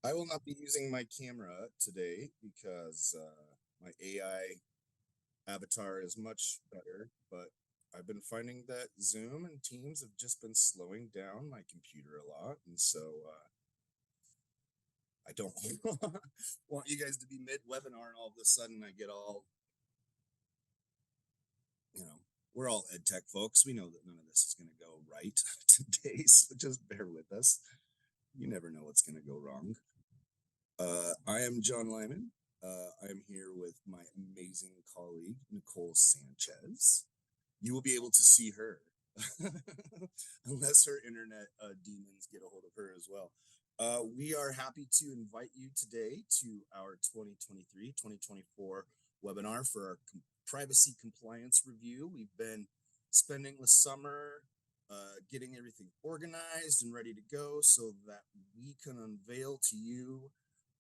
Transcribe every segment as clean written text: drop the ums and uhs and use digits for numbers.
I will not be using my camera today because my AI avatar is much better, but I've been finding that Zoom and Teams have just been slowing down my computer a lot. And so I don't want you guys to be mid webinar and all of a sudden I get all, we're all ed tech folks. We know that none of this is going to go right today. So just bear with us. You never know what's going to go wrong. I am John Lyman. I am here with my amazing colleague, Nicole Sanchez. You will be able to see her unless her internet demons get a hold of her as well. We are happy to invite you today to our 2023-2024 webinar for our privacy compliance review. We've been spending the summer getting everything organized and ready to go so that we can unveil to you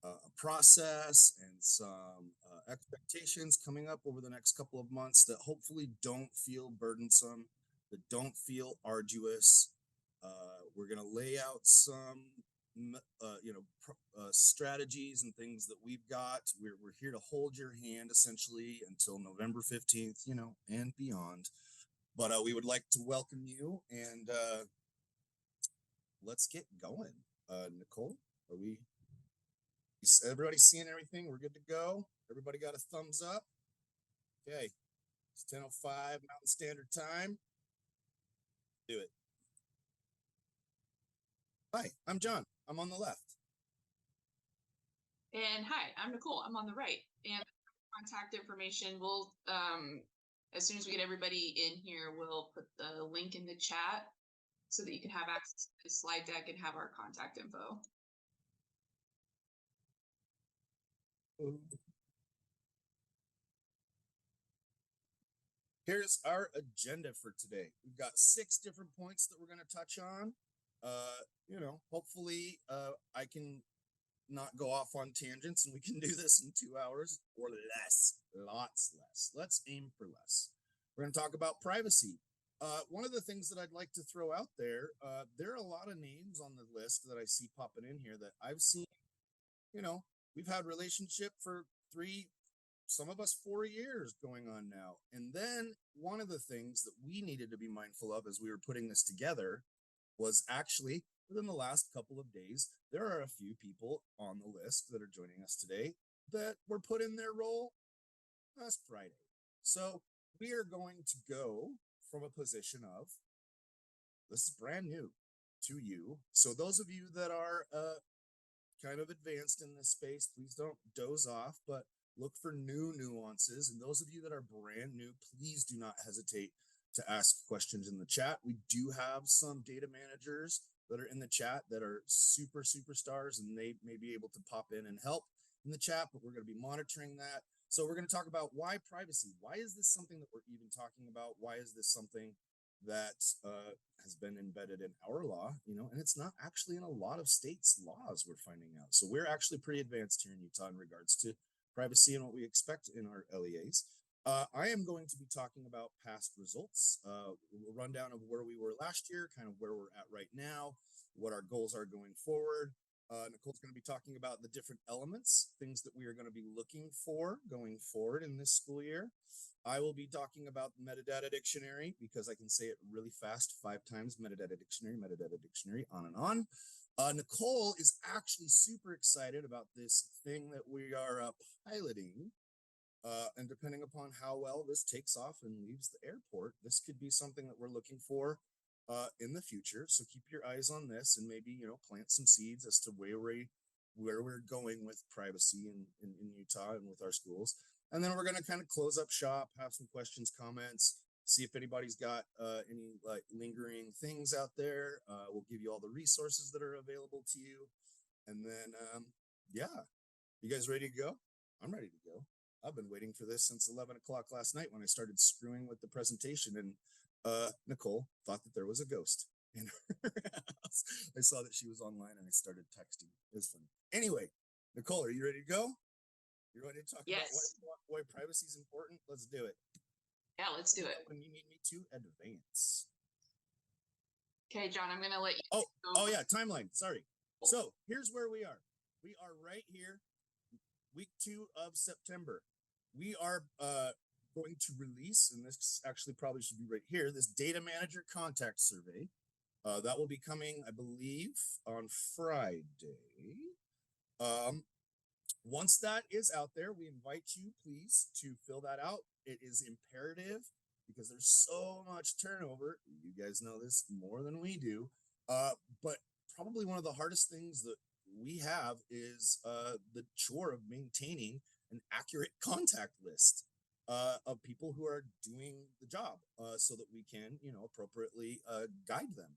a process and some expectations coming up over the next couple of months that hopefully don't feel burdensome, that don't feel arduous. We're going to lay out some strategies and things that we've got. We're here to hold your hand essentially until November 15th, and beyond. But we would like to welcome you and let's get going. Nicole, is everybody seeing everything? We're good to go. Everybody got a thumbs up? Okay. It's 10:05 Mountain Standard Time. Do it. Hi, I'm John. I'm on the left. And hi, I'm Nicole. I'm on the right. And contact information, we'll as soon as we get everybody in here, we'll put the link in the chat so that you can have access to the slide deck and have our contact info. Here's our agenda for today. We've got 6 different points that we're going to touch on. Hopefully I can not go off on tangents and we can do this in 2 hours or less, lots less. Let's aim for less. We're going to talk about privacy. One of the things that I'd like to throw out there are a lot of names on the list that I see popping in here that I've seen. We've had relationship for 3, some of us 4 years going on now. And then one of the things that we needed to be mindful of as we were putting this together was actually within the last couple of days, there are a few people on the list that are joining us today that were put in their role last Friday. So we are going to go from a position of, this is brand new to you. So those of you that are kind of advanced in this space, please don't doze off, but look for new nuances. And those of you that are brand new, please do not hesitate to ask questions in the chat. We do have some data managers that are in the chat that are superstars, and they may be able to pop in and help in the chat, but we're going to be monitoring that. So we're going to talk about why privacy. Why is this something that we're even talking about? Why is this something that has been embedded in our law, and it's not actually in a lot of states' laws, we're finding out. So we're actually pretty advanced here in Utah in regards to privacy and what we expect in our LEAs. I am going to be talking about past results, a rundown of where we were last year, kind of where we're at right now, what our goals are going forward. Nicole's going to be talking about the different elements, things that we are going to be looking for going forward in this school year. I will be talking about the metadata dictionary because I can say it really fast 5 times, metadata dictionary, on and on. Nicole is actually super excited about this thing that we are piloting. And depending upon how well this takes off and leaves the airport, this could be something that we're looking for in the future. So keep your eyes on this and maybe, plant some seeds as to where we're going with privacy in Utah and with our schools. And then we're going to kind of close up shop, have some questions, comments, see if anybody's got any lingering things out there. We'll give you all the resources that are available to you. And then, you guys ready to go? I'm ready to go. I've been waiting for this since 11 o'clock last night when I started screwing with the presentation, and Nicole thought that there was a ghost in her house. I saw that she was online and I started texting. It was funny. Anyway, Nicole, are you ready to go? You ready to talk about why privacy is important? Let's do it. Yeah, let's do it. When you need me to advance. Okay, John, I'm going to let you. Oh yeah, timeline. Sorry. So here's where we are. we are right here, week 2 of September. We are going to release, and this actually probably should be right here, this data manager contact survey. That will be coming, I believe, on Friday. Once that is out there, we invite you, please, to fill that out. It is imperative because there's so much turnover. You guys know this more than we do. But probably one of the hardest things that we have is the chore of maintaining an accurate contact list of people who are doing the job so that we can, appropriately guide them.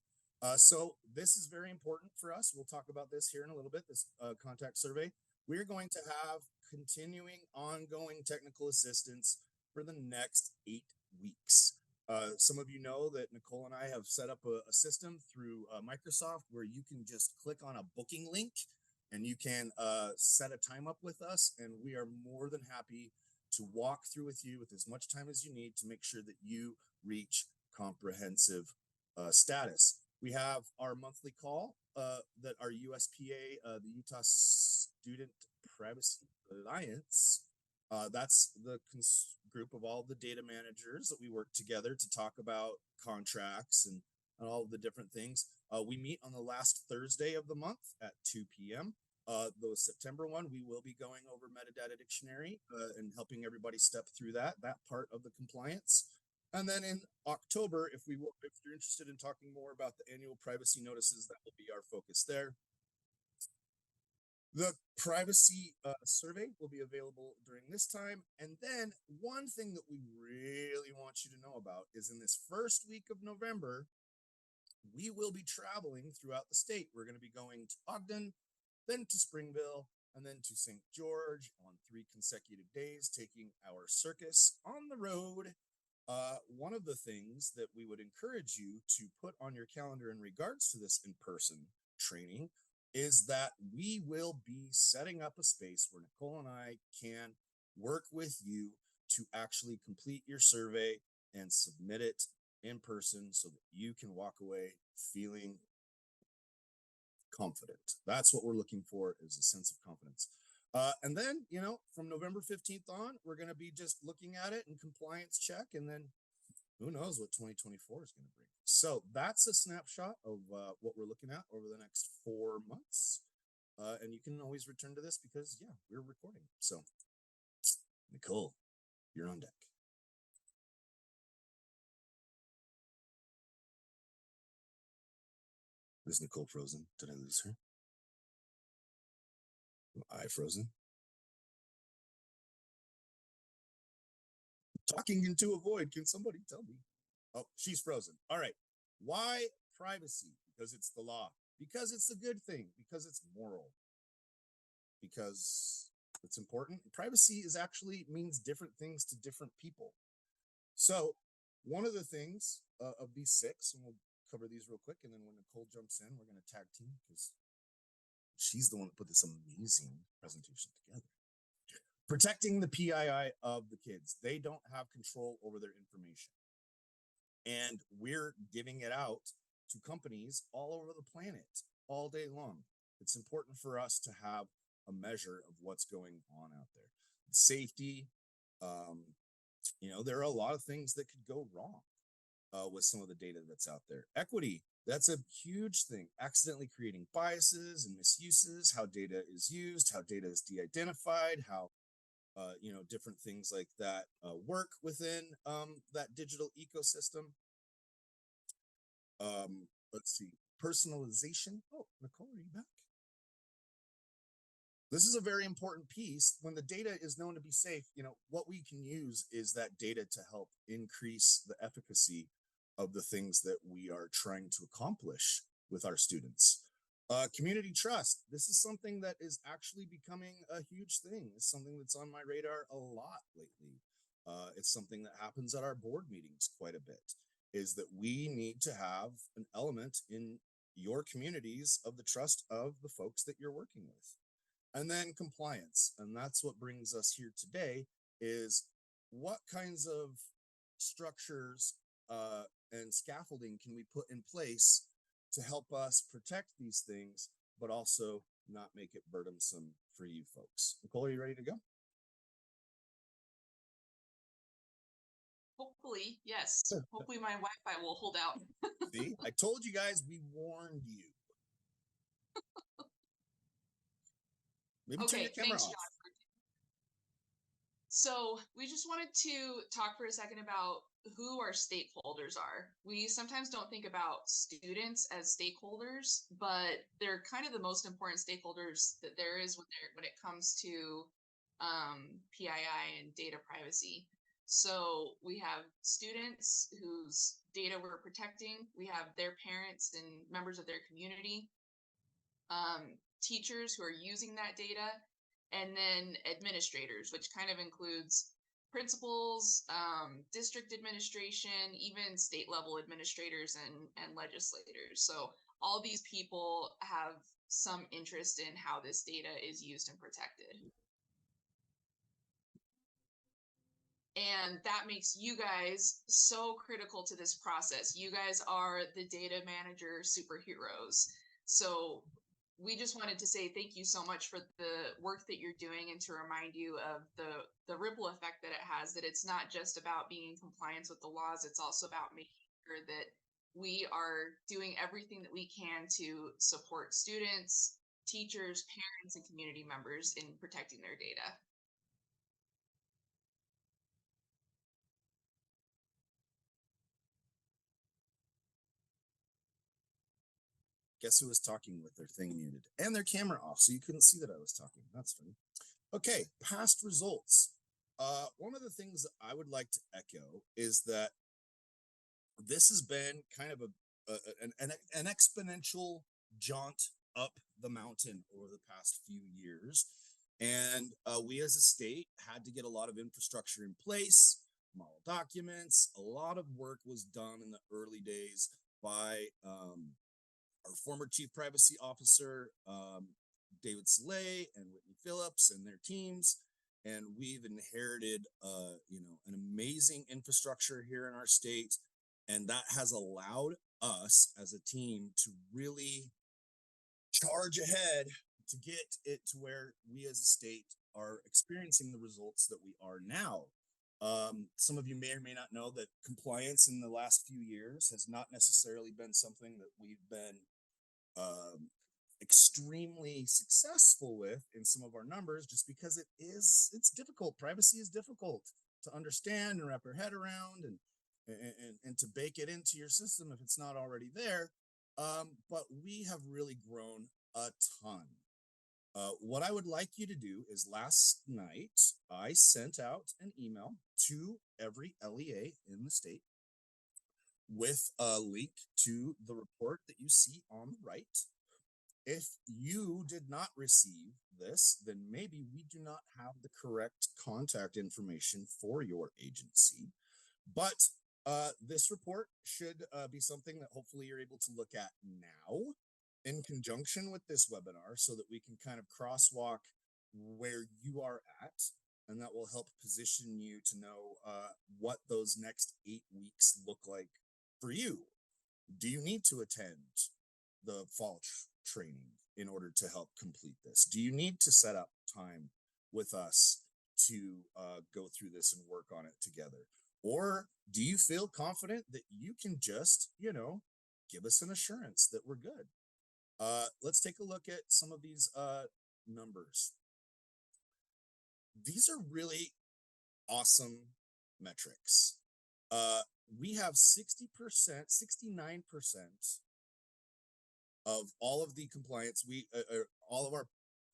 So this is very important for us. We'll talk about this here in a little bit, this contact survey. We're going to have continuing ongoing technical assistance for the next 8 weeks. Some of you know that Nicole and I have set up a system through Microsoft where you can just click on a booking link and you can set a time up with us, and we are more than happy to walk through with you with as much time as you need to make sure that you reach comprehensive status. We have our monthly call that our USPA, the Utah Student Privacy Alliance, that's the group of all the data managers that we work together to talk about contracts and all of the different things. We meet on the last Thursday of the month at 2 p.m. The September one, we will be going over metadata dictionary and helping everybody step through that part of the compliance. And then in October, if you're interested in talking more about the annual privacy notices, that will be our focus there. The privacy survey will be available during this time. And then one thing that we really want you to know about is in this first week of November, we will be traveling throughout the state. We're going to be going to Ogden, then to Springville, and then to St. George on 3 consecutive days, taking our circus on the road. One of the things that we would encourage you to put on your calendar in regards to this in-person training is that we will be setting up a space where Nicole and I can work with you to actually complete your survey and submit it in person so that you can walk away feeling confident. That's what we're looking for, is a sense of confidence. And then, from November 15th on, we're going to be just looking at it and compliance check. And then who knows what 2024 is going to bring. So that's a snapshot of what we're looking at over the next 4 months. And you can always return to this because, we're recording. So, Nicole, you're on deck. Is Nicole frozen? Did I lose her? Am I frozen? Talking into a void. Can somebody tell me? Oh, she's frozen. All right. Why privacy? Because it's the law. Because it's a good thing. Because it's moral. Because it's important. Privacy actually means different things to different people. So one of the things of these 6, and we'll cover these real quick, and then when Nicole jumps in, we're going to tag team because she's the one that put this amazing presentation together. Protecting the PII of the kids. They don't have control over their information. And we're giving it out to companies all over the planet all day long. It's important for us to have a measure of what's going on out there. Safety, there are a lot of things that could go wrong with some of the data that's out there. Equity, that's a huge thing. Accidentally creating biases and misuses, how data is used, how data is de-identified, how different things like that work within that digital ecosystem. Let's see, personalization. Oh, Nicole, are you back? This is a very important piece. When the data is known to be safe, what we can use is that data to help increase the efficacy of the things that we are trying to accomplish with our students. Community trust. This is something that is actually becoming a huge thing. It's something that's on my radar a lot lately. It's something that happens at our board meetings quite a bit, is that we need to have an element in your communities of the trust of the folks that you're working with. And then compliance. And that's what brings us here today, is what kinds of structures and scaffolding can we put in place to help us protect these things, but also not make it burdensome for you folks. Nicole, are you ready to go? Hopefully, yes. Hopefully my Wi-Fi will hold out. See, I told you guys, we warned you. Maybe turn your camera Thanks, off. John. So we just wanted to talk for a second about who our stakeholders are. We sometimes don't think about students as stakeholders, but they're kind of the most important stakeholders that there is when it comes to PII and data privacy. So we have students whose data we're protecting. We have their parents and members of their community, teachers who are using that data, and then administrators, which kind of includes principals, district administration, even state level administrators and legislators. So all these people have some interest in how this data is used and protected. And that makes you guys so critical to this process. You guys are the data manager superheroes. So we just wanted to say thank you so much for the work that you're doing, and to remind you of the ripple effect that it has, that it's not just about being in compliance with the laws, it's also about making sure that we are doing everything that we can to support students, teachers, parents, and community members in protecting their data. Guess who was talking with their thing muted and their camera off, so you couldn't see that I was talking. That's funny. Okay, past results. One of the things that I would like to echo is that this has been kind of an exponential jaunt up the mountain over the past few years. And we as a state had to get a lot of infrastructure in place, model documents. A lot of work was done in the early days by our former chief privacy officer, David Saleh and Whitney Phillips and their teams. And we've inherited, an amazing infrastructure here in our state. And that has allowed us as a team to really charge ahead to get it to where we as a state are experiencing the results that we are now. Some of you may or may not know that compliance in the last few years has not necessarily been something that we've been extremely successful with in some of our numbers, just because it's difficult. Privacy is difficult to understand and wrap your head around, and to bake it into your system if it's not already there. But we have really grown a ton. What I would like you to do is, last night I sent out an email to every LEA in the state with a link to the report that you see on the right. If you did not receive this, then maybe we do not have the correct contact information for your agency. But this report should be something that hopefully you're able to look at now in conjunction with this webinar, so that we can kind of crosswalk where you are at, and that will help position you to know what those next 8 weeks look like for you. Do you need to attend the fall training in order to help complete this? Do you need to set up time with us to go through this and work on it together? Or do you feel confident that you can just, give us an assurance that we're good? Let's take a look at some of these numbers. These are really awesome metrics. We have 60%, 69% of all of the compliance. All of our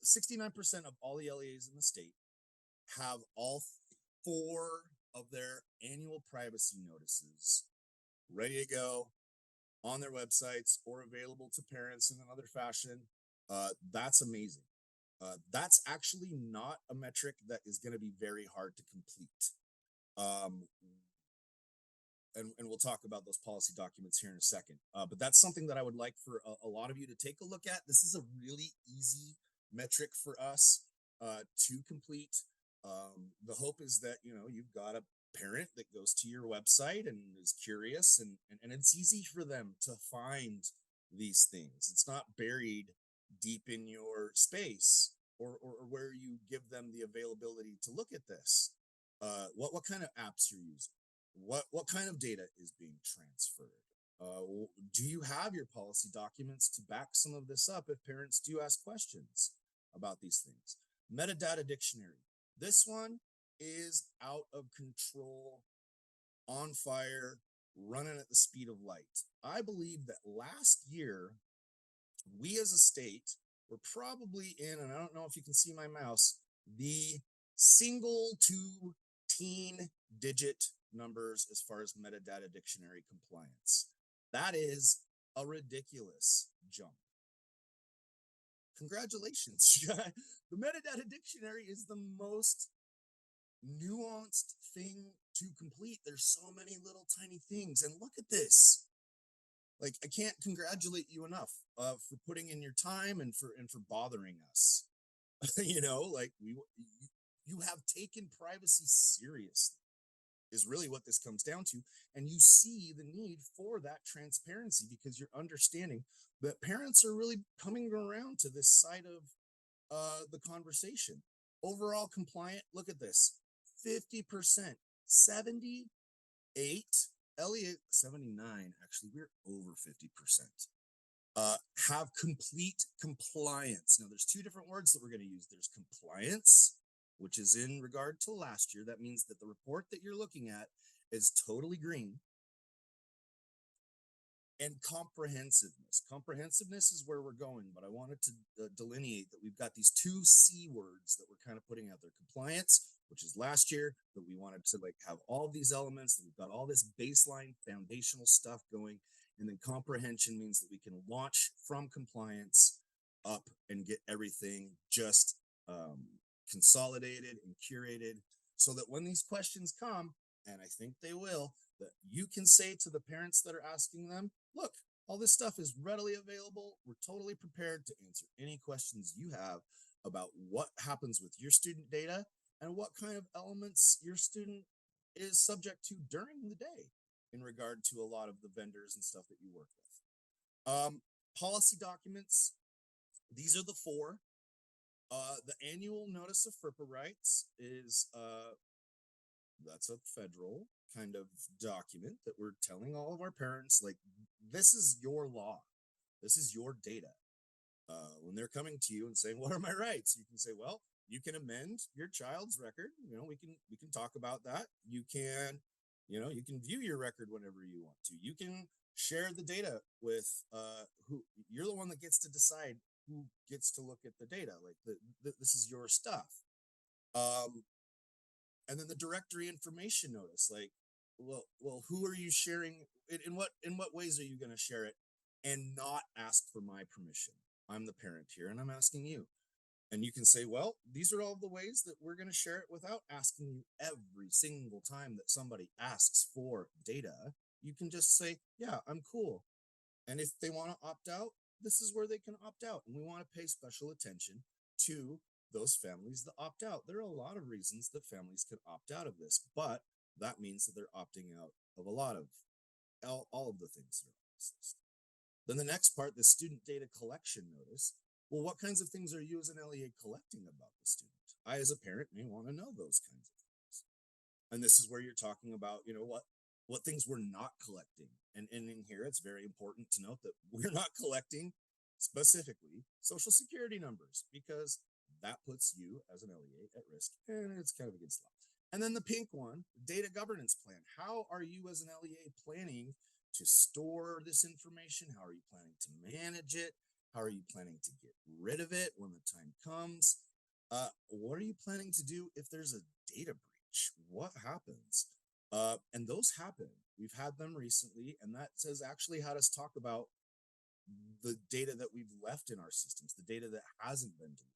69% of all the LEAs in the state have all 4 of their annual privacy notices ready to go on their websites or available to parents in another fashion. That's amazing. That's actually not a metric that is going to be very hard to complete. And we'll talk about those policy documents here in a second. But that's something that I would like for a lot of you to take a look at. This is a really easy metric for us to complete. The hope is that, you've got a parent that goes to your website and is curious, and it's easy for them to find these things. It's not buried deep in your space, or where you give them the availability to look at this. What kind of apps you're using, what kind of data is being transferred. Do you have your policy documents to back some of this up if parents do ask questions about these things? Metadata dictionary. This one is out of control, on fire, running at the speed of light. I believe that last year, we as a state were probably in, and I don't know if you can see my mouse, the single to teen digit numbers as far as metadata dictionary compliance. That is a ridiculous jump. Congratulations. The metadata dictionary is the most nuanced thing to complete. There's so many little tiny things, and look at this. Like, I can't congratulate you enough for putting in your time and for bothering us. Like you have taken privacy seriously, is really what this comes down to. And you see the need for that transparency because you're understanding that parents are really coming around to this side of the conversation. Overall compliant, look at this, 50%, 78, Elliot 79, actually, we're over 50%. Have complete compliance. Now, there's two different words that we're going to use. There's compliance, which is in regard to last year. That means that the report that you're looking at is totally green. And comprehensiveness. Comprehensiveness is where we're going, but I wanted to delineate that we've got these two C words that we're kind of putting out there. Compliance, which is last year, that we wanted to have all of these elements, that we've got all this baseline foundational stuff going. And then comprehension means that we can launch from compliance up and get everything just consolidated and curated so that when these questions come, and I think they will, that you can say to the parents that are asking them, look, all this stuff is readily available. We're totally prepared to answer any questions you have about what happens with your student data and what kind of elements your student is subject to during the day in regard to a lot of the vendors and stuff that you work with. Policy documents, these are the four. The annual notice of FERPA rights is, that's a federal kind of document that we're telling all of our parents, like, this is your law. This is your data. When they're coming to you and saying, what are my rights? You can say, well, you can amend your child's record. We can talk about that. You can view your record whenever you want to. You can share the data with who you're the one that gets to decide who gets to look at the data. Like this is your stuff. And then the directory information notice, like, well, who are you sharing? In what ways are you going to share it and not ask for my permission? I'm the parent here, and I'm asking you. And you can say, well, these are all the ways that we're going to share it without asking you every single time that somebody asks for data. You can just say, yeah, I'm cool. And if they want to opt out, this is where they can opt out. And we want to pay special attention to those families that opt out. There are a lot of reasons that families could opt out of this, but that means that they're opting out of a lot of all of the things that are on this list. Then the next part, the student data collection notice. Well, what kinds of things are you as an LEA collecting about the student? I, as a parent, may want to know those kinds of things. And this is where you're talking about, what things we're not collecting. And in here, it's very important to note that we're not collecting specifically Social Security numbers, because that puts you as an LEA at risk, and it's kind of against law. And then the pink one, data governance plan. How are you as an LEA planning to store this information? How are you planning to manage it? How are you planning to get rid of it when the time comes? What are you planning to do if there's a data breach? What happens? And those happen. We've had them recently, and that has actually had us talk about the data that we've left in our systems, the data that hasn't been deleted.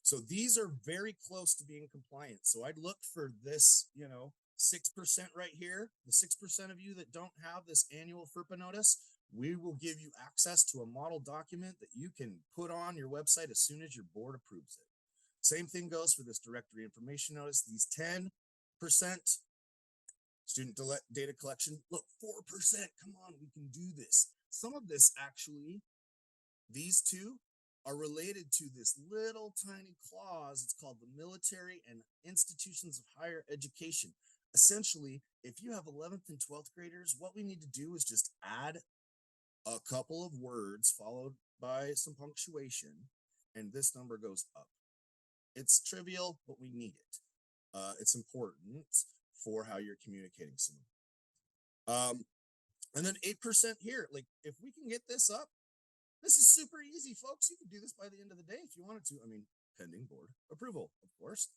So these are very close to being compliant. So I'd look for this, 6% right here, the 6% of you that don't have this annual FERPA notice. We will give you access to a model document that you can put on your website as soon as your board approves it. Same thing goes for this directory information notice. These 10% student data collection, look, 4%, come on, we can do this. Some of this actually, these two are related to this little tiny clause. It's called the military and institutions of higher education. Essentially, if you have 11th and 12th graders, what we need to do is just add a couple of words followed by some punctuation, and this number goes up. It's trivial, but we need it. It's important for how you're communicating someone. And then 8% here. Like, if we can get this up, this is super easy, folks. You can do this by the end of the day if you wanted to. I mean, pending board approval, of course.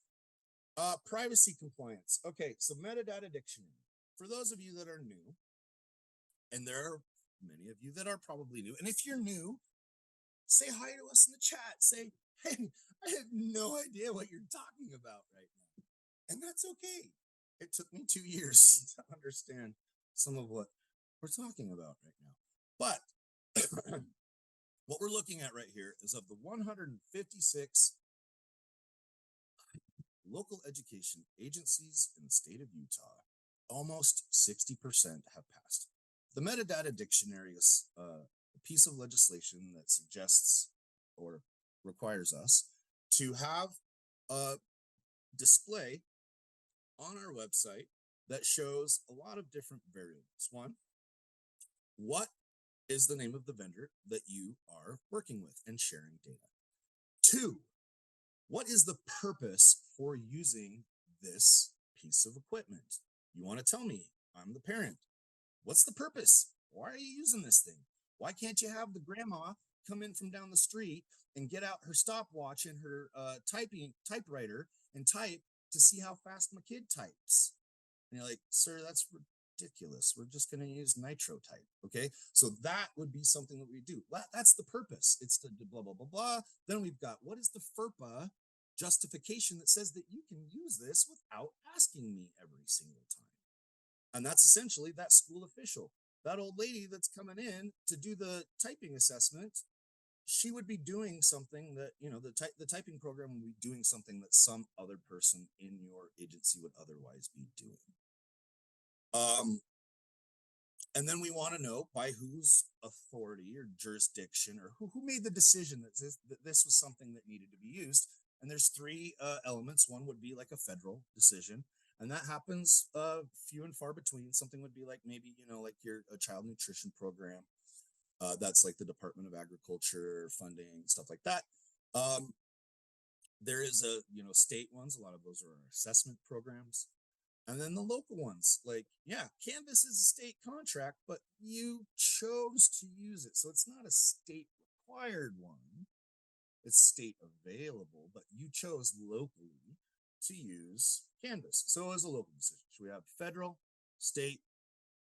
Privacy compliance. Okay, so metadata dictionary. For those of you that are new, and there are many of you that are probably new, and if you're new, say hi to us in the chat. Say, hey, I have no idea what you're talking about right now. And that's okay. It took me 2 years to understand some of what we're talking about right now. But what we're looking at right here is of the 156 local education agencies in the state of Utah, almost 60% have passed. The metadata dictionary is a piece of legislation that suggests or requires us to have a display on our website that shows a lot of different variables. One, what is the name of the vendor that you are working with and sharing data? Two, what is the purpose for using this piece of equipment? You want to tell me, I'm the parent. What's the purpose? Why are you using this thing? Why can't you have the grandma come in from down the street and get out her stopwatch and her typewriter and type to see how fast my kid types? And you're like, sir, that's ridiculous. We're just going to use Nitro type. Okay. So that would be something that we do. That's the purpose. It's the blah, blah, blah, blah. Then we've got, what is the FERPA justification that says that you can use this without asking me every single time? And that's essentially that school official, that old lady that's coming in to do the typing assessment. She would be doing something that, you know, the typing program would be doing something that some other person in your agency would otherwise be doing. And then we want to know by whose authority or jurisdiction or who made the decision that this was something that needed to be used. And there's three elements. One would be like a federal decision, and that happens few and far between. Something would be like maybe, you know, like a child nutrition program. That's like the Department of Agriculture funding, stuff like that. There is state ones. A lot of those are our assessment programs. And then the local ones, like, yeah, Canvas is a state contract, but you chose to use it. So it's not a state required one. It's state available, but you chose locally to use Canvas. So it was a local decision. So we have federal, state,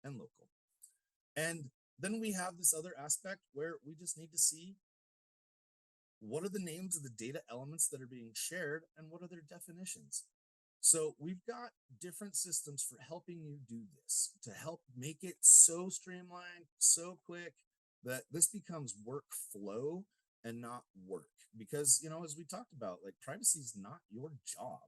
and local. And then we have this other aspect where we just need to see what are the names of the data elements that are being shared and what are their definitions. So we've got different systems for helping you do this, to help make it so streamlined, so quick that this becomes workflow and not work. Because, you know, as we talked about, like, privacy is not your job.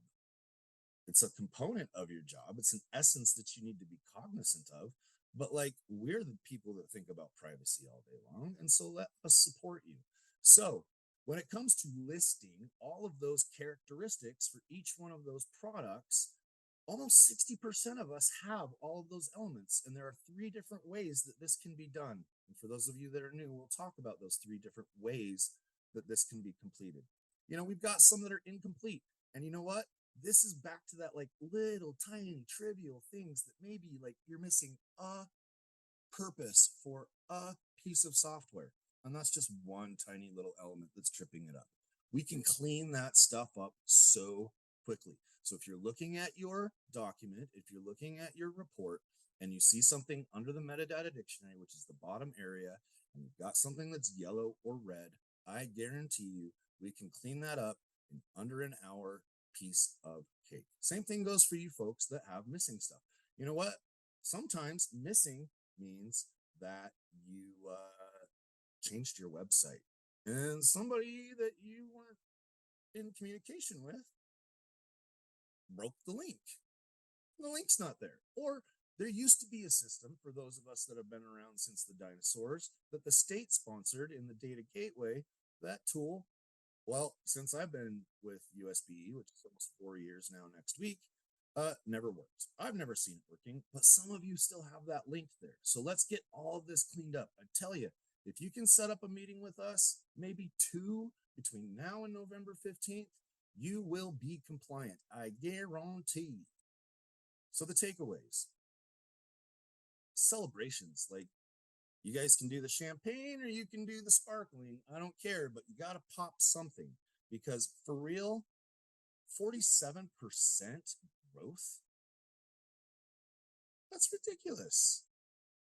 It's a component of your job. It's an essence that you need to be cognizant of. But, like, we're the people that think about privacy all day long. And so let us support you. So when it comes to listing all of those characteristics for each one of those products, almost 60% of us have all of those elements. And there are 3 different ways that this can be done. And for those of you that are new, we'll talk about those 3 different ways that this can be completed. You know, we've got some that are incomplete. And you know what? This is back to that, like, little tiny trivial things that maybe like you're missing a purpose for a piece of software. And that's just one tiny little element that's tripping it up. We can clean that stuff up so quickly. So if you're looking at your document, if you're looking at your report, and you see something under the metadata dictionary, which is the bottom area, and you've got something that's yellow or red, I guarantee you we can clean that up in under an hour, piece of cake. Same thing goes for you folks that have missing stuff. You know what? Sometimes missing means that you changed your website and somebody that you weren't in communication with broke the link. The link's not there. Or there used to be a system, for those of us that have been around since the dinosaurs, that the state sponsored in the data gateway, that tool? Well, since I've been with USBE, which is almost 4 years now next week, never worked. I've never seen it working, but some of you still have that link there. So let's get all of this cleaned up. I tell you, if you can set up a meeting with us, maybe two between now and November 15th, you will be compliant. I guarantee. So the takeaways, celebrations, like you guys can do the champagne or you can do the sparkling. I don't care, but you got to pop something because for real, 47% growth. That's ridiculous.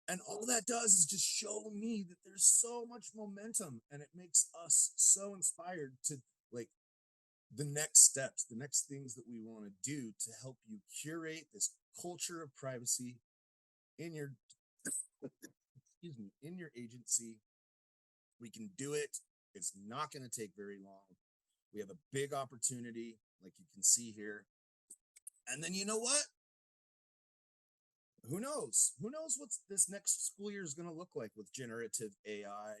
And all that does is just show me that there's so much momentum and it makes us so inspired to like the next steps, the next things that we want to do to help you curate this culture of privacy in your excuse me, in your agency. We can do it. It's not going to take very long. We have a big opportunity, like you can see here. And then you know what? Who knows? Who knows what this next school year is going to look like with generative AI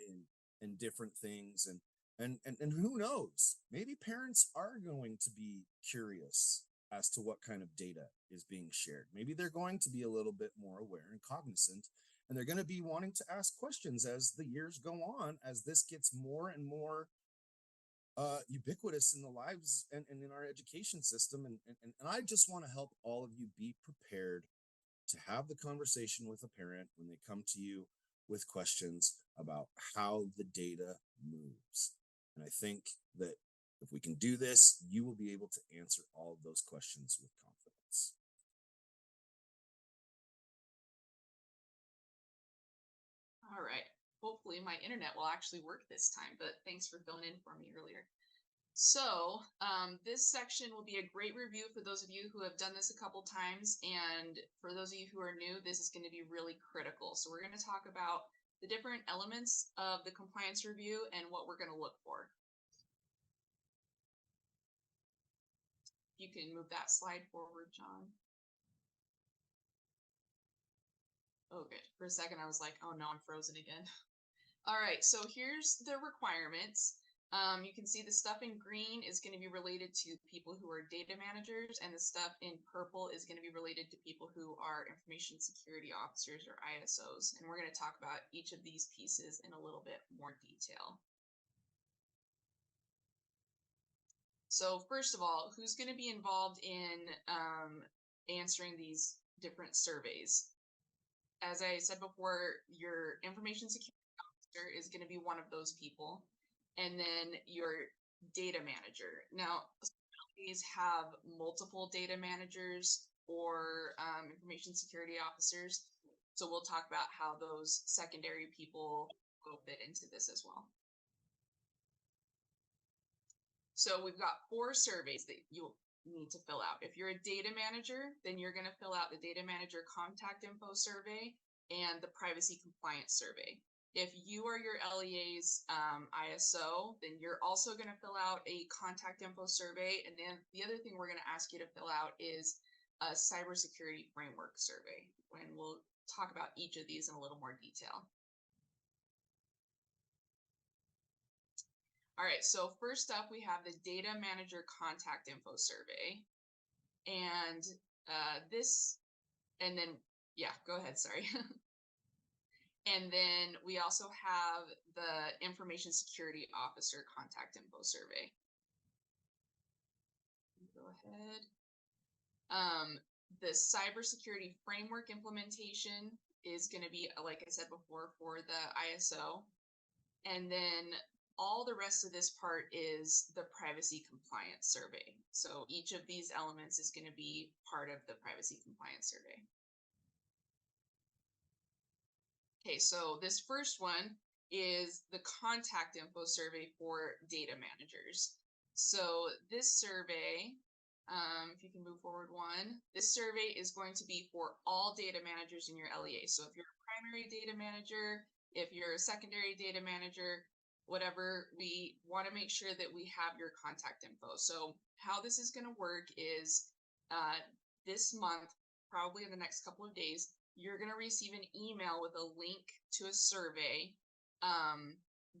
and different things and who knows? Maybe parents are going to be curious as to what kind of data is being shared. Maybe they're going to be a little bit more aware and cognizant, and they're going to be wanting to ask questions as the years go on, as this gets more and more ubiquitous in the lives and in our education system. And I just want to help all of you be prepared to have the conversation with a parent when they come to you with questions about how the data moves. And I think that if we can do this, you will be able to answer all of those questions with confidence. All right. Hopefully my internet will actually work this time, but thanks for filling in for me earlier. So, this section will be a great review for those of you who have done this a couple times. And for those of you who are new, this is going to be really critical. So we're going to talk about the different elements of the compliance review and what we're going to look for. You can move that slide forward, John. Oh, good. For a second, I was like, oh no, I'm frozen again. All right, so here's the requirements. You can see the stuff in green is going to be related to people who are data managers, and the stuff in purple is going to be related to people who are information security officers or ISOs. And we're going to talk about each of these pieces in a little bit more detail. So first of all, who's going to be involved in answering these different surveys? As I said before, your information security officer is going to be one of those people. And then your data manager. Now, these have multiple data managers or information security officers. So we'll talk about how those secondary people will fit into this as well. So we've got 4 surveys that you'll need to fill out. If you're a data manager, then you're going to fill out the data manager contact info survey and the privacy compliance survey. If you are your LEA's ISO, then you're also going to fill out a contact info survey. And then the other thing we're going to ask you to fill out is a cybersecurity framework survey, when we'll talk about each of these in a little more detail. All right, so first up, we have the data manager contact info survey. And and then, yeah, go ahead, sorry. And then we also have the information security officer contact info survey. Go ahead. The cybersecurity framework implementation is going to be, like I said before, for the ISO. And then all the rest of this part is the privacy compliance survey. So each of these elements is going to be part of the privacy compliance survey. Okay, so this first one is the contact info survey for data managers. So this survey, if you can move forward one, this survey is going to be for all data managers in your LEA. So if you're a primary data manager, if you're a secondary data manager, whatever, we want to make sure that we have your contact info. So how this is going to work is this month, probably in the next couple of days, you're going to receive an email with a link to a survey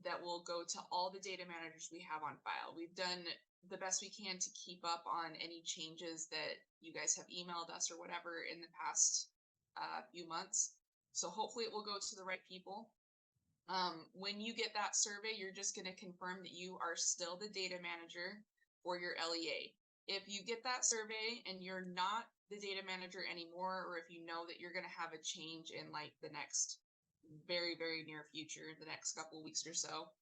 that will go to all the data managers we have on file. We've done the best we can to keep up on any changes that you guys have emailed us or whatever in the past few months. So hopefully it will go to the right people. When you get that survey, you're just going to confirm that you are still the data manager for your LEA. If you get that survey and you're not the data manager anymore, or if you know that you're going to have a change in like the next very, very near future, the next couple of weeks or so,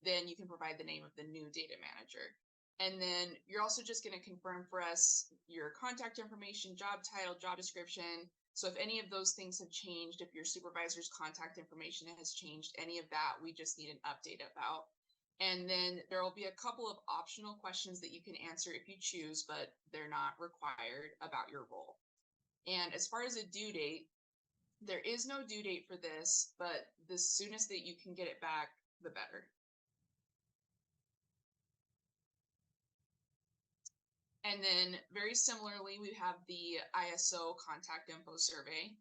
then you can provide the name of the new data manager. And then you're also just going to confirm for us your contact information, job title, job description. So if any of those things have changed, if your supervisor's contact information has changed, any of that, we just need an update about. And then there will be a couple of optional questions that you can answer if you choose, but they're not required about your role. And as far as a due date, there is no due date for this, but the soonest that you can get it back, the better. And then very similarly, we have the ISO contact info survey.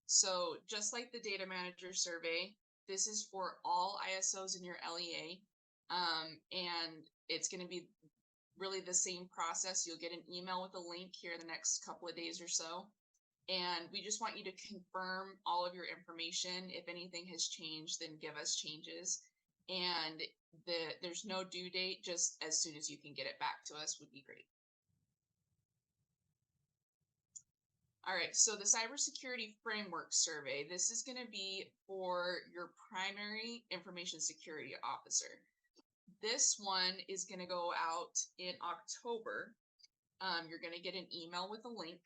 So just like the data manager survey, this is for all ISOs in your LEA. And it's going to be really the same process. You'll get an email with a link here in the next couple of days or so. And we just want you to confirm all of your information. If anything has changed, then give us changes. And there's no due date, just as soon as you can get it back to us would be great. All right, so the cybersecurity framework survey, this is going to be for your primary information security officer. This one is going to go out in October. You're going to get an email with a link.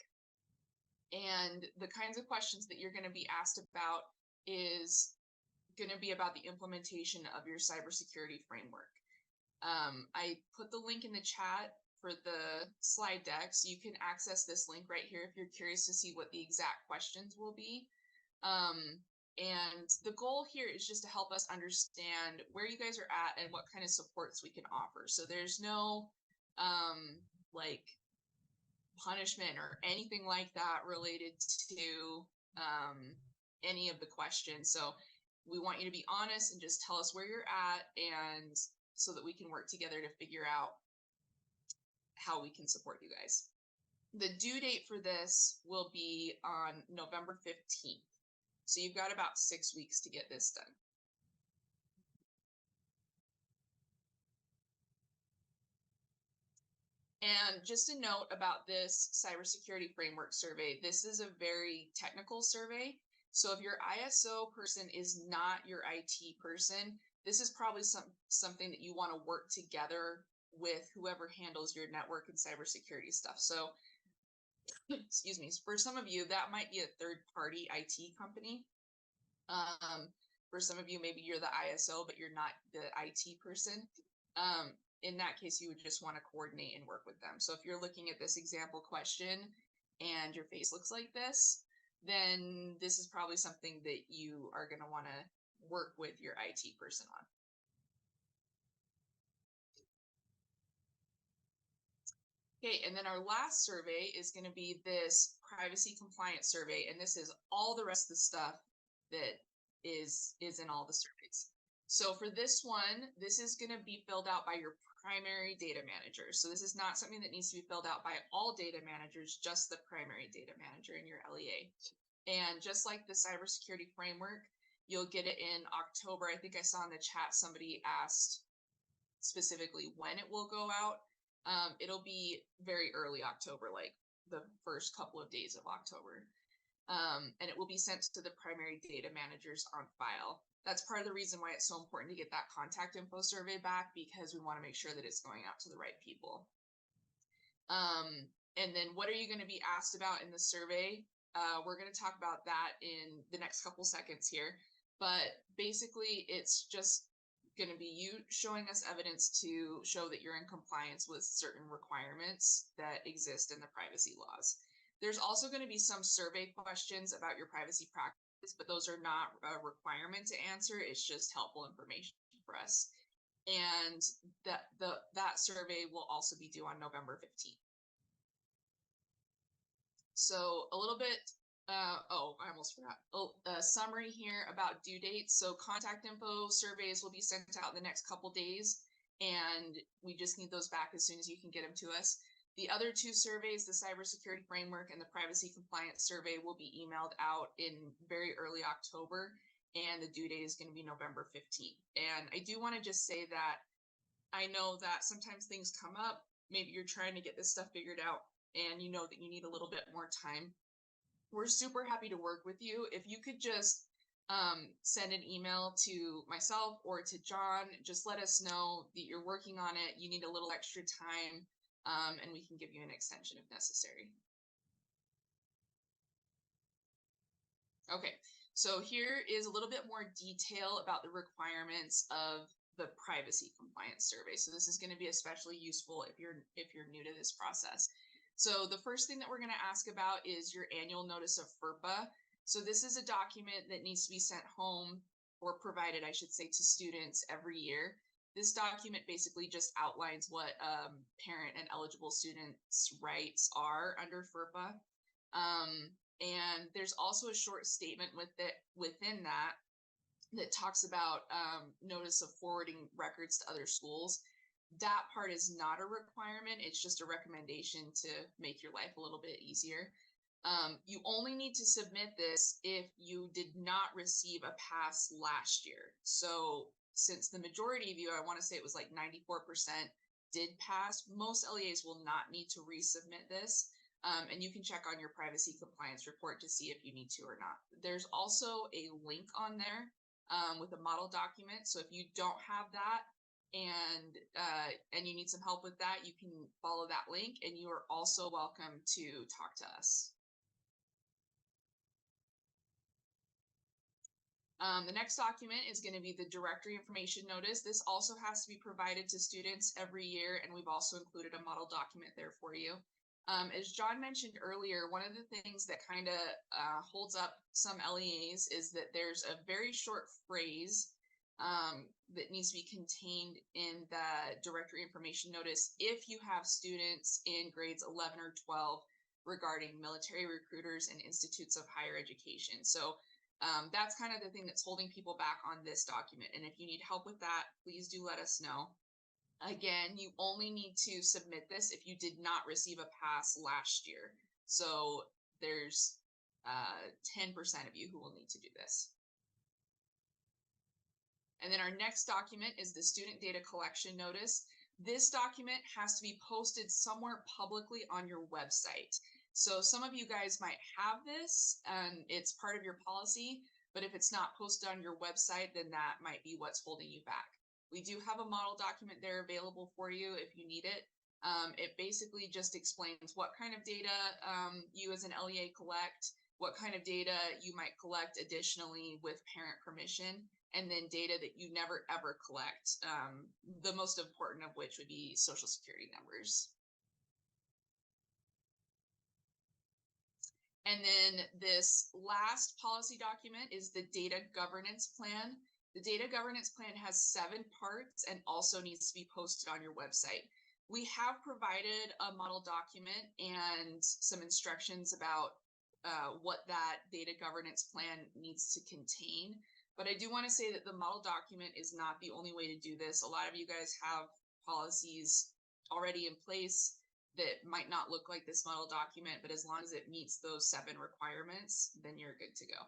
And the kinds of questions that you're going to be asked about is going to be about the implementation of your cybersecurity framework. I put the link in the chat for the slide deck, so you can access this link right here if you're curious to see what the exact questions will be. And the goal here is just to help us understand where you guys are at and what kind of supports we can offer. So there's no like punishment or anything like that related to any of the questions. So we want you to be honest and just tell us where you're at, and so that we can work together to figure out how we can support you guys. The due date for this will be on November 15th. So you've got about 6 weeks to get this done. And just a note about this cybersecurity framework survey, this is a very technical survey. So if your ISO person is not your IT person, this is probably something that you want to work together with whoever handles your network and cybersecurity stuff. So, excuse me, for some of you, that might be a third-party IT company. For some of you, maybe you're the ISO, but you're not the IT person. In that case, you would just want to coordinate and work with them. So if you're looking at this example question and your face looks like this, then this is probably something that you are going to want to work with your IT person on. Okay, and then our last survey is going to be this privacy compliance survey, and this is all the rest of the stuff that is in all the surveys. So for this one, this is going to be filled out by your primary data manager. So this is not something that needs to be filled out by all data managers, just the primary data manager in your LEA. And just like the cybersecurity framework, you'll get it in October. I think I saw in the chat somebody asked specifically when it will go out. It'll be very early October, like the first couple of days of October. And it will be sent to the primary data managers on file. That's part of the reason why it's so important to get that contact info survey back, because we want to make sure that it's going out to the right people. And then what are you going to be asked about in the survey? We're going to talk about that in the next couple seconds here. But basically, it's just going to be you showing us evidence to show that you're in compliance with certain requirements that exist in the privacy laws. There's also going to be some survey questions about your privacy practices, but those are not a requirement to answer. It's just helpful information for us. And that survey will also be due on November 15th. So a little bit I almost forgot. Summary here about due dates. So contact info surveys will be sent out in the next couple days, and we just need those back as soon as you can get them to us. The other two surveys, the cybersecurity framework and the privacy compliance survey, will be emailed out in very early October, and the due date is going to be November 15th. And I do want to just say that I know that sometimes things come up. Maybe you're trying to get this stuff figured out, and you know that you need a little bit more time. We're super happy to work with you. If you could just send an email to myself or to John, just let us know that you're working on it. You need a little extra time, and we can give you an extension if necessary. Okay, so here is a little bit more detail about the requirements of the privacy compliance survey. So this is going to be especially useful if you're new to this process. So the first thing that we're going to ask about is your annual notice of FERPA. So this is a document that needs to be sent home or provided, I should say, to students every year. This document basically just outlines what parent and eligible students' rights are under FERPA. And there's also a short statement within that that talks about notice of forwarding records to other schools. That part is not a requirement. It's just a recommendation to make your life a little bit easier. You only need to submit this if you did not receive a pass last year. So since the majority of you, I want to say it was like 94% did pass, most LEAs will not need to resubmit this. And you can check on your privacy compliance report to see if you need to or not. There's also a link on there with a model document. So if you don't have that and you need some help with that, you can follow that link, and you are also welcome to talk to us. The next document is going to be the directory information notice. This also has to be provided to students every year, and we've also included a model document there for you. As John mentioned earlier, one of the things that kind of holds up some LEAs is that there's a very short phrase that needs to be contained in the directory information notice if you have students in grades 11 or 12 regarding military recruiters and institutes of higher education. So that's kind of the thing that's holding people back on this document. And if you need help with that, please do let us know. Again, you only need to submit this if you did not receive a pass last year. So there's 10% of you who will need to do this. And then our next document is the student data collection notice. This document has to be posted somewhere publicly on your website. So some of you guys might have this and it's part of your policy, but if it's not posted on your website, then that might be what's holding you back. We do have a model document there available for you if you need it. It basically just explains what kind of data you as an LEA collect, what kind of data you might collect additionally with parent permission, and then data that you never ever collect, the most important of which would be social security numbers. And then this last policy document is the data governance plan. The data governance plan has 7 parts and also needs to be posted on your website. We have provided a model document and some instructions about what that data governance plan needs to contain. But I do want to say that the model document is not the only way to do this. A lot of you guys have policies already in place that might not look like this model document, but as long as it meets those 7 requirements, then you're good to go.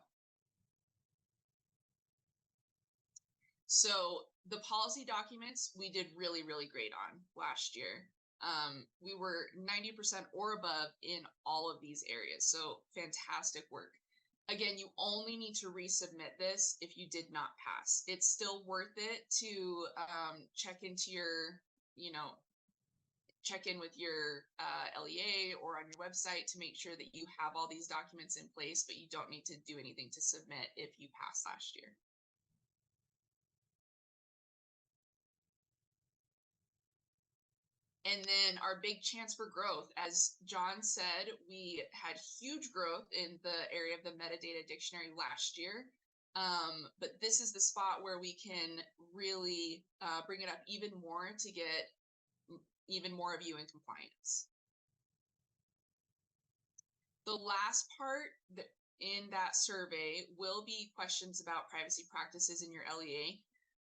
So the policy documents we did really, really great on last year. We were 90% or above in all of these areas. So fantastic work. Again, you only need to resubmit this if you did not pass. It's still worth it to check into your, check in with your LEA or on your website to make sure that you have all these documents in place, but you don't need to do anything to submit if you passed last year. And then our big chance for growth, as John said, we had huge growth in the area of the metadata dictionary last year. But this is the spot where we can really bring it up even more to get even more of you in compliance. The last part that in that survey will be questions about privacy practices in your LEA.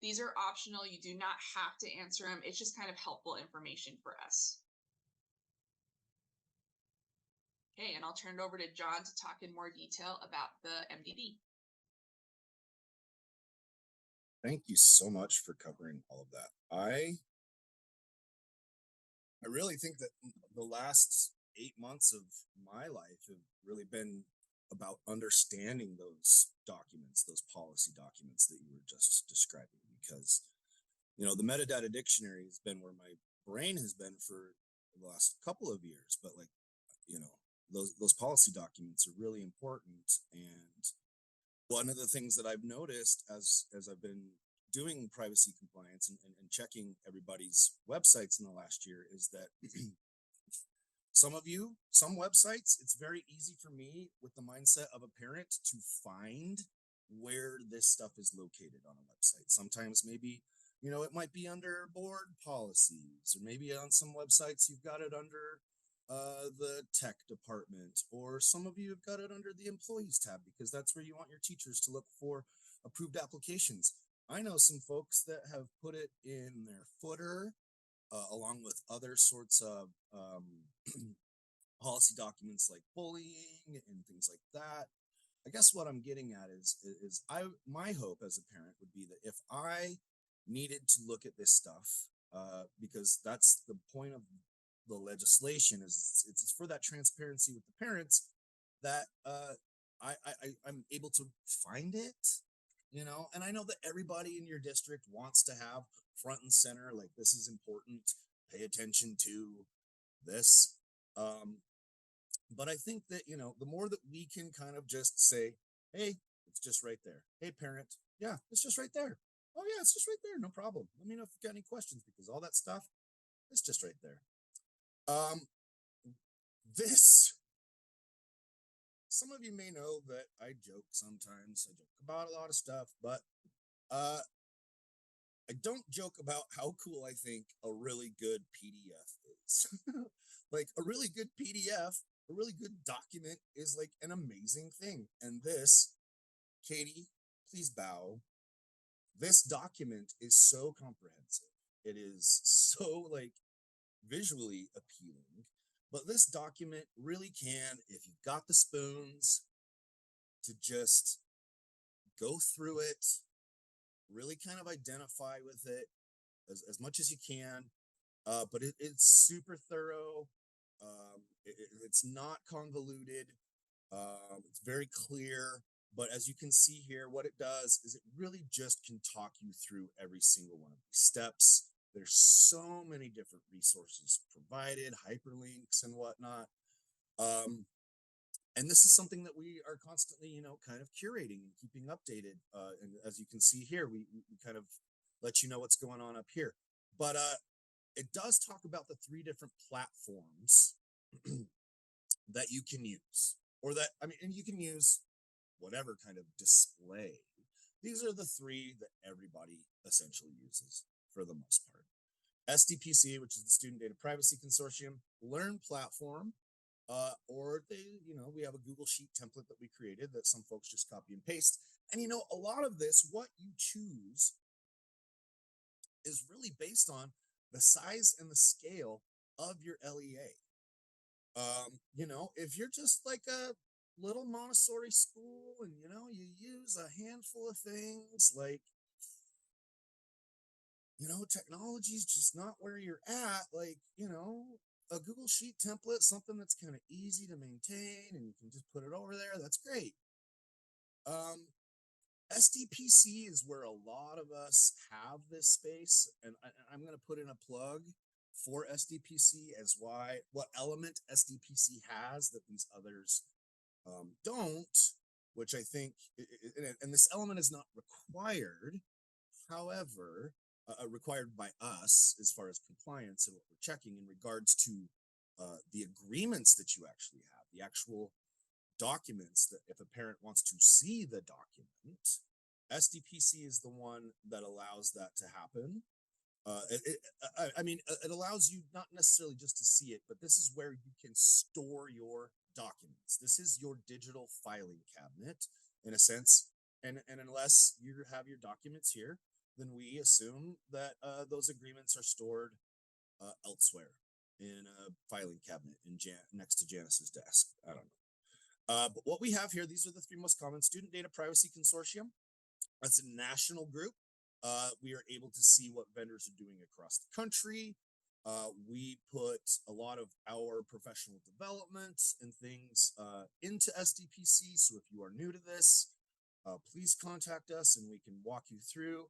These are optional. You do not have to answer them. It's just kind of helpful information for us. Okay, and I'll turn it over to John to talk in more detail about the MDD. Thank you so much for covering all of that. I really think that the last 8 months of my life have really been about understanding those documents, those policy documents that you were just describing, because the metadata dictionary has been where my brain has been for the last couple of years, but like, you know, those policy documents are really important. And one of the things that I've noticed as I've been doing privacy compliance and checking everybody's websites in the last year is that some websites, it's very easy for me with the mindset of a parent to find where this stuff is located on a website. Sometimes maybe, it might be under board policies, or maybe on some websites you've got it under the tech department, or some of you have got it under the employees tab because that's where you want your teachers to look for approved applications. I know some folks that have put it in their footer along with other sorts of policy documents like bullying and things like that. I guess what I'm getting at is my hope as a parent would be that if I needed to look at this stuff, because that's the point of the legislation, is it's for that transparency with the parents, that I'm able to find it, and I know that everybody in your district wants to have front and center, like, this is important, pay attention to this. But I think that, the more that we can kind of just say, hey, it's just right there. Hey, parent, yeah, it's just right there. Oh yeah, it's just right there. No problem. Let me know if you've got any questions, because all that stuff, it's just right there. This, some of you may know that I joke sometimes. I joke about a lot of stuff, but I don't joke about how cool I think a really good PDF is. Like, a really good PDF, a really good document is like an amazing thing. And this, Katie, please bow. This document is so comprehensive. It is so, like, visually appealing. But this document really can, if you've got the spoons, to just go through it, really kind of identify with it as much as you can. But it's super thorough. It's not convoluted. It's very clear. But as you can see here, what it does is it really just can talk you through every single one of these steps. There's so many different resources provided, hyperlinks and whatnot. And this is something that we are constantly, kind of curating and keeping updated. And as you can see here, we kind of let you know what's going on up here. But it does talk about the 3 different platforms that you can use, and you can use whatever kind of display. These are the 3 that everybody essentially uses for the most part. SDPC, which is the Student Data Privacy Consortium, Learn Platform, or we have a Google Sheet template that we created that some folks just copy and paste. And a lot of this, what you choose, is really based on the size and the scale of your LEA. If you're just like a little Montessori school and you use a handful of things, like, technology's just not where you're at, like, a Google Sheet template, something that's kind of easy to maintain and you can just put it over there, that's great. SDPC is where a lot of us have this space, and I'm going to put in a plug for SDPC as what element SDPC has that these others don't, which I think, and this element is not required, however, required by us as far as compliance and what we're checking in regards to the agreements that you actually have, the actual documents, that if a parent wants to see the document, SDPC is the one that allows that to happen. I mean, it allows you not necessarily just to see it, but this is where you can store your documents. This is your digital filing cabinet in a sense. And unless you have your documents here, then we assume that those agreements are stored elsewhere in a filing cabinet next to Janice's desk. I don't know. But what we have here, these are the three most common: Student Data Privacy Consortium. That's a national group. We are able to see what vendors are doing across the country. We put a lot of our professional development and things into SDPC. So if you are new to this, please contact us and we can walk you through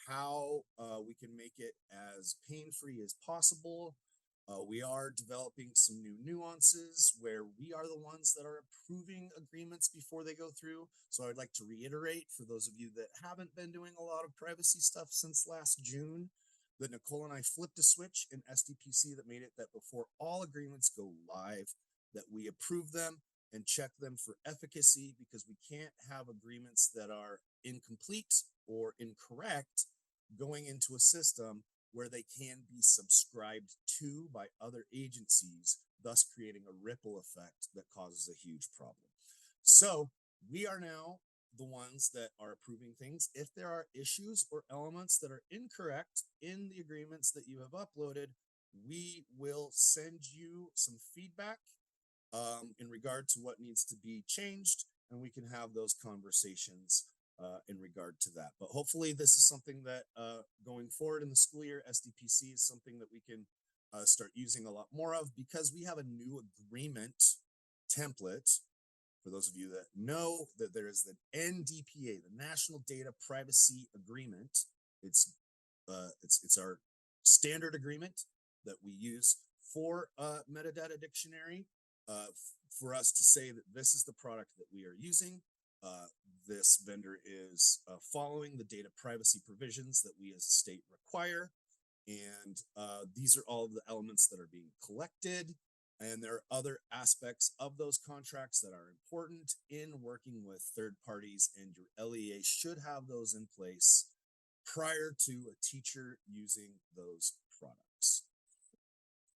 how we can make it as pain-free as possible. We are developing some new nuances where we are the ones that are approving agreements before they go through. So I'd like to reiterate for those of you that haven't been doing a lot of privacy stuff since last June, that Nicole and I flipped a switch in SDPC that made it that before all agreements go live, that we approve them and check them for efficacy, because we can't have agreements that are incomplete or incorrect going into a system where they can be subscribed to by other agencies, thus creating a ripple effect that causes a huge problem. So we are now the ones that are approving things. If there are issues or elements that are incorrect in the agreements that you have uploaded, we will send you some feedback in regard to what needs to be changed, and we can have those conversations in regard to that. But hopefully this is something that going forward in the school year, SDPC is something that we can start using a lot more of, because we have a new agreement template. For those of you that know, that there is the NDPA, the National Data Privacy Agreement. It's our standard agreement that we use for Metadata Dictionary, for us to say that this is the product that we are using. This vendor is following the data privacy provisions that we as a state require. And these are all of the elements that are being collected. And there are other aspects of those contracts that are important in working with third parties, and your LEA should have those in place prior to a teacher using those products.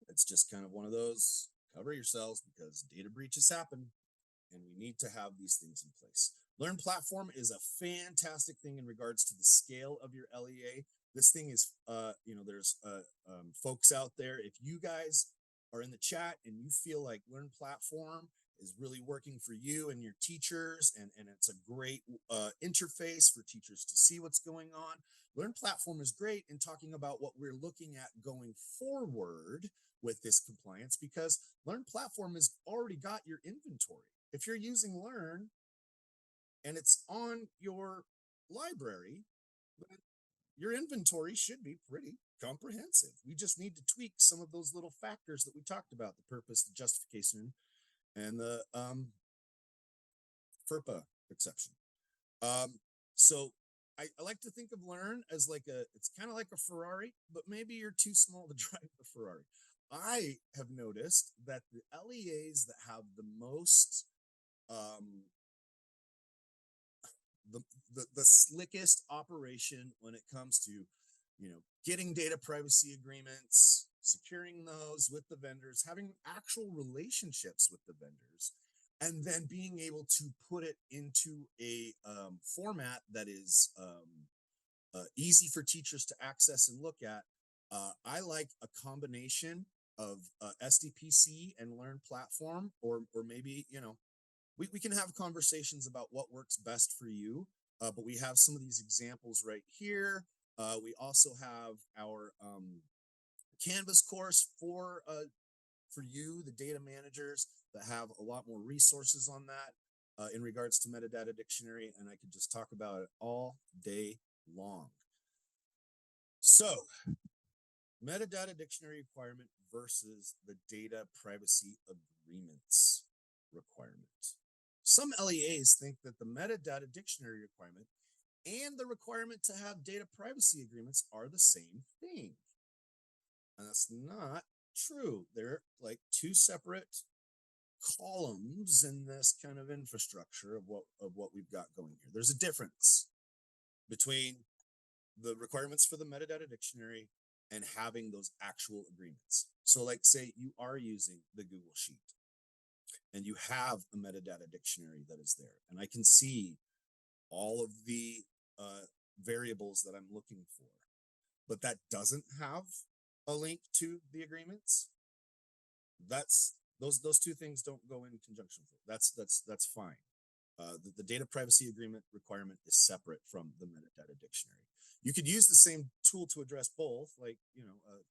It's just kind of one of those, cover yourselves, because data breaches happen and we need to have these things in place. Learn Platform is a fantastic thing in regards to the scale of your LEA. This thing is, there's folks out there. If you guys are in the chat and you feel like Learn Platform is really working for you and your teachers, and it's a great interface for teachers to see what's going on, Learn Platform is great in talking about what we're looking at going forward with this compliance, because Learn Platform has already got your inventory. If you're using Learn and it's on your library, then your inventory should be pretty comprehensive. We just need to tweak some of those little factors that we talked about: the purpose, the justification, and the FERPA exception. So I like to think of Learn as it's kind of like a Ferrari, but maybe you're too small to drive a Ferrari. I have noticed that the LEAs that have the most the slickest operation when it comes to, getting data privacy agreements, securing those with the vendors, having actual relationships with the vendors, and then being able to put it into a format that is easy for teachers to access and look at. I like a combination of SDPC and Learn Platform, or maybe, we can have conversations about what works best for you, but we have some of these examples right here. We also have our Canvas course for you, the data managers, that have a lot more resources on that in regards to Metadata Dictionary, and I could just talk about it all day long. So, Metadata Dictionary requirement versus the data privacy agreements requirement. Some LEAs think that the Metadata Dictionary requirement and the requirement to have data privacy agreements are the same thing. And that's not true. They're like two separate columns in this kind of infrastructure of what we've got going here. There's a difference between the requirements for the Metadata Dictionary and having those actual agreements. So like say you are using the Google Sheet and you have a metadata dictionary that is there, and I can see all of the variables that I'm looking for, but that doesn't have a link to the agreements. That's those two things don't go in conjunction. That's fine. The data privacy agreement requirement is separate from the metadata dictionary. You could use the same tool to address both, like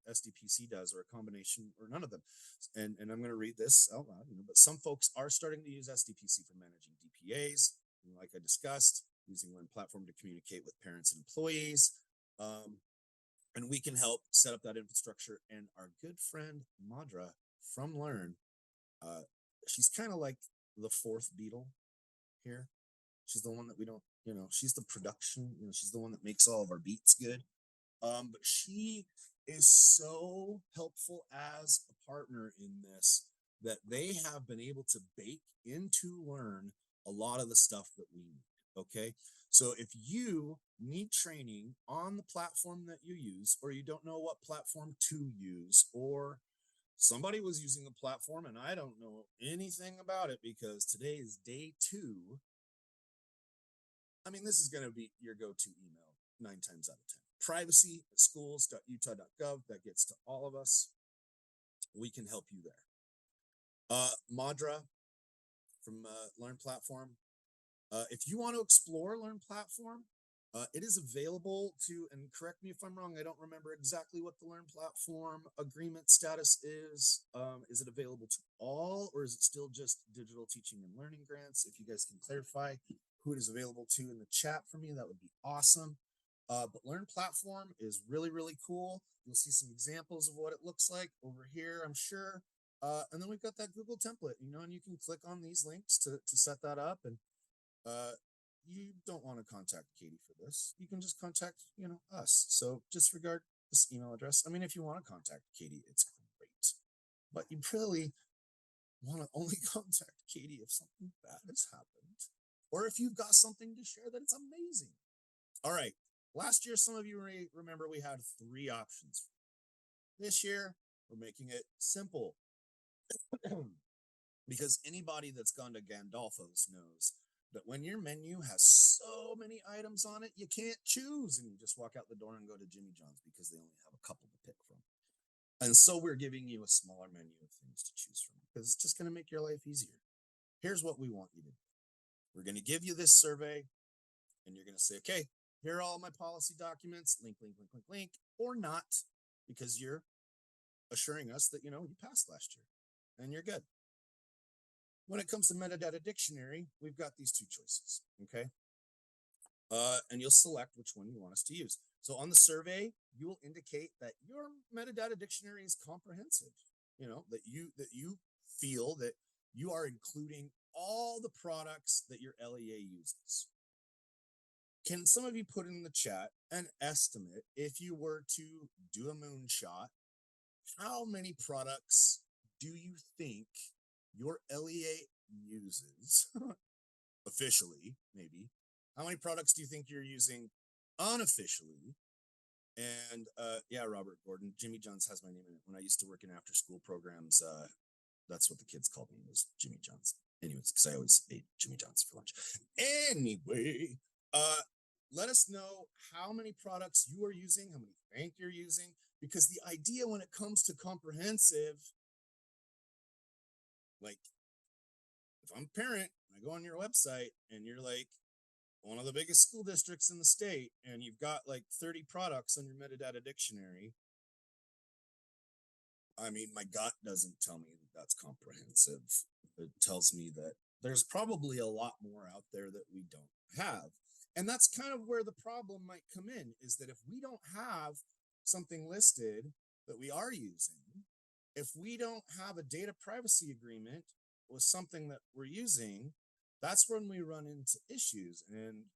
SDPC does, or a combination, or none of them. And I'm going to read this out loud. But some folks are starting to use SDPC for managing DPAs, like I discussed, using Learn Platform to communicate with parents and employees. And we can help set up that infrastructure. And our good friend Madra from Learn, she's kind of like the fourth Beatle here. She's the one that we don't, she's the production, she's the one that makes all of our beats good. But she is so helpful as a partner in this, that they have been able to bake into Learn a lot of the stuff that we need. Okay. So if you need training on the platform that you use, or you don't know what platform to use, or somebody was using a platform and I don't know anything about it because today is day 2. I mean, this is going to be your go-to email 9 times out of 10. privacy@schools.utah.gov. That gets to all of us. We can help you there. Madra from Learn Platform. If you want to explore Learn Platform, it is available to, and correct me if I'm wrong, I don't remember exactly what the Learn Platform agreement status is. Is it available to all, or is it still just digital teaching and learning grants? If you guys can clarify who it is available to in the chat for me, that would be awesome. But Learn Platform is really, really cool. You'll see some examples of what it looks like over here, I'm sure. And then we've got that Google template, and you can click on these links to set that up. And you don't want to contact Katie for this. You can just contact, us. So disregard this email address. I mean, if you want to contact Katie, it's great. But you really want to only contact Katie if something bad has happened, or if you've got something to share that it's amazing. All right. Last year, some of you remember we had 3 options. This year, we're making it simple. Because anybody that's gone to Gandolfo's knows that when your menu has so many items on it, you can't choose, and you just walk out the door and go to Jimmy John's because they only have a couple to pick from. And so we're giving you a smaller menu of things to choose from, because it's just going to make your life easier. Here's what we want you to do. We're going to give you this survey, and you're going to say, okay, here are all my policy documents, link, or not, because you're assuring us that, you passed last year and you're good. When it comes to metadata dictionary, we've got these 2 choices, okay? And you'll select which one you want us to use. So on the survey, you will indicate that your metadata dictionary is comprehensive, that you feel that you are including all the products that your LEA uses. Can some of you put in the chat an estimate, if you were to do a moonshot, how many products do you think your LEA uses officially, maybe? How many products do you think you're using unofficially? And yeah, Robert Gordon, Jimmy John's has my name in it. When I used to work in after school programs, that's what the kids called me, was Jimmy John's. Anyways, because I always ate Jimmy John's for lunch. Anyway, let us know how many products you are using, how many you think you're using, because the idea when it comes to comprehensive, like, if I'm a parent and I go on your website and you're like one of the biggest school districts in the state and you've got like 30 products on your metadata dictionary, I mean, my gut doesn't tell me that that's comprehensive. It tells me that there's probably a lot more out there that we don't have. And that's kind of where the problem might come in, is that if we don't have something listed that we are using, if we don't have a data privacy agreement with something that we're using, that's when we run into issues. And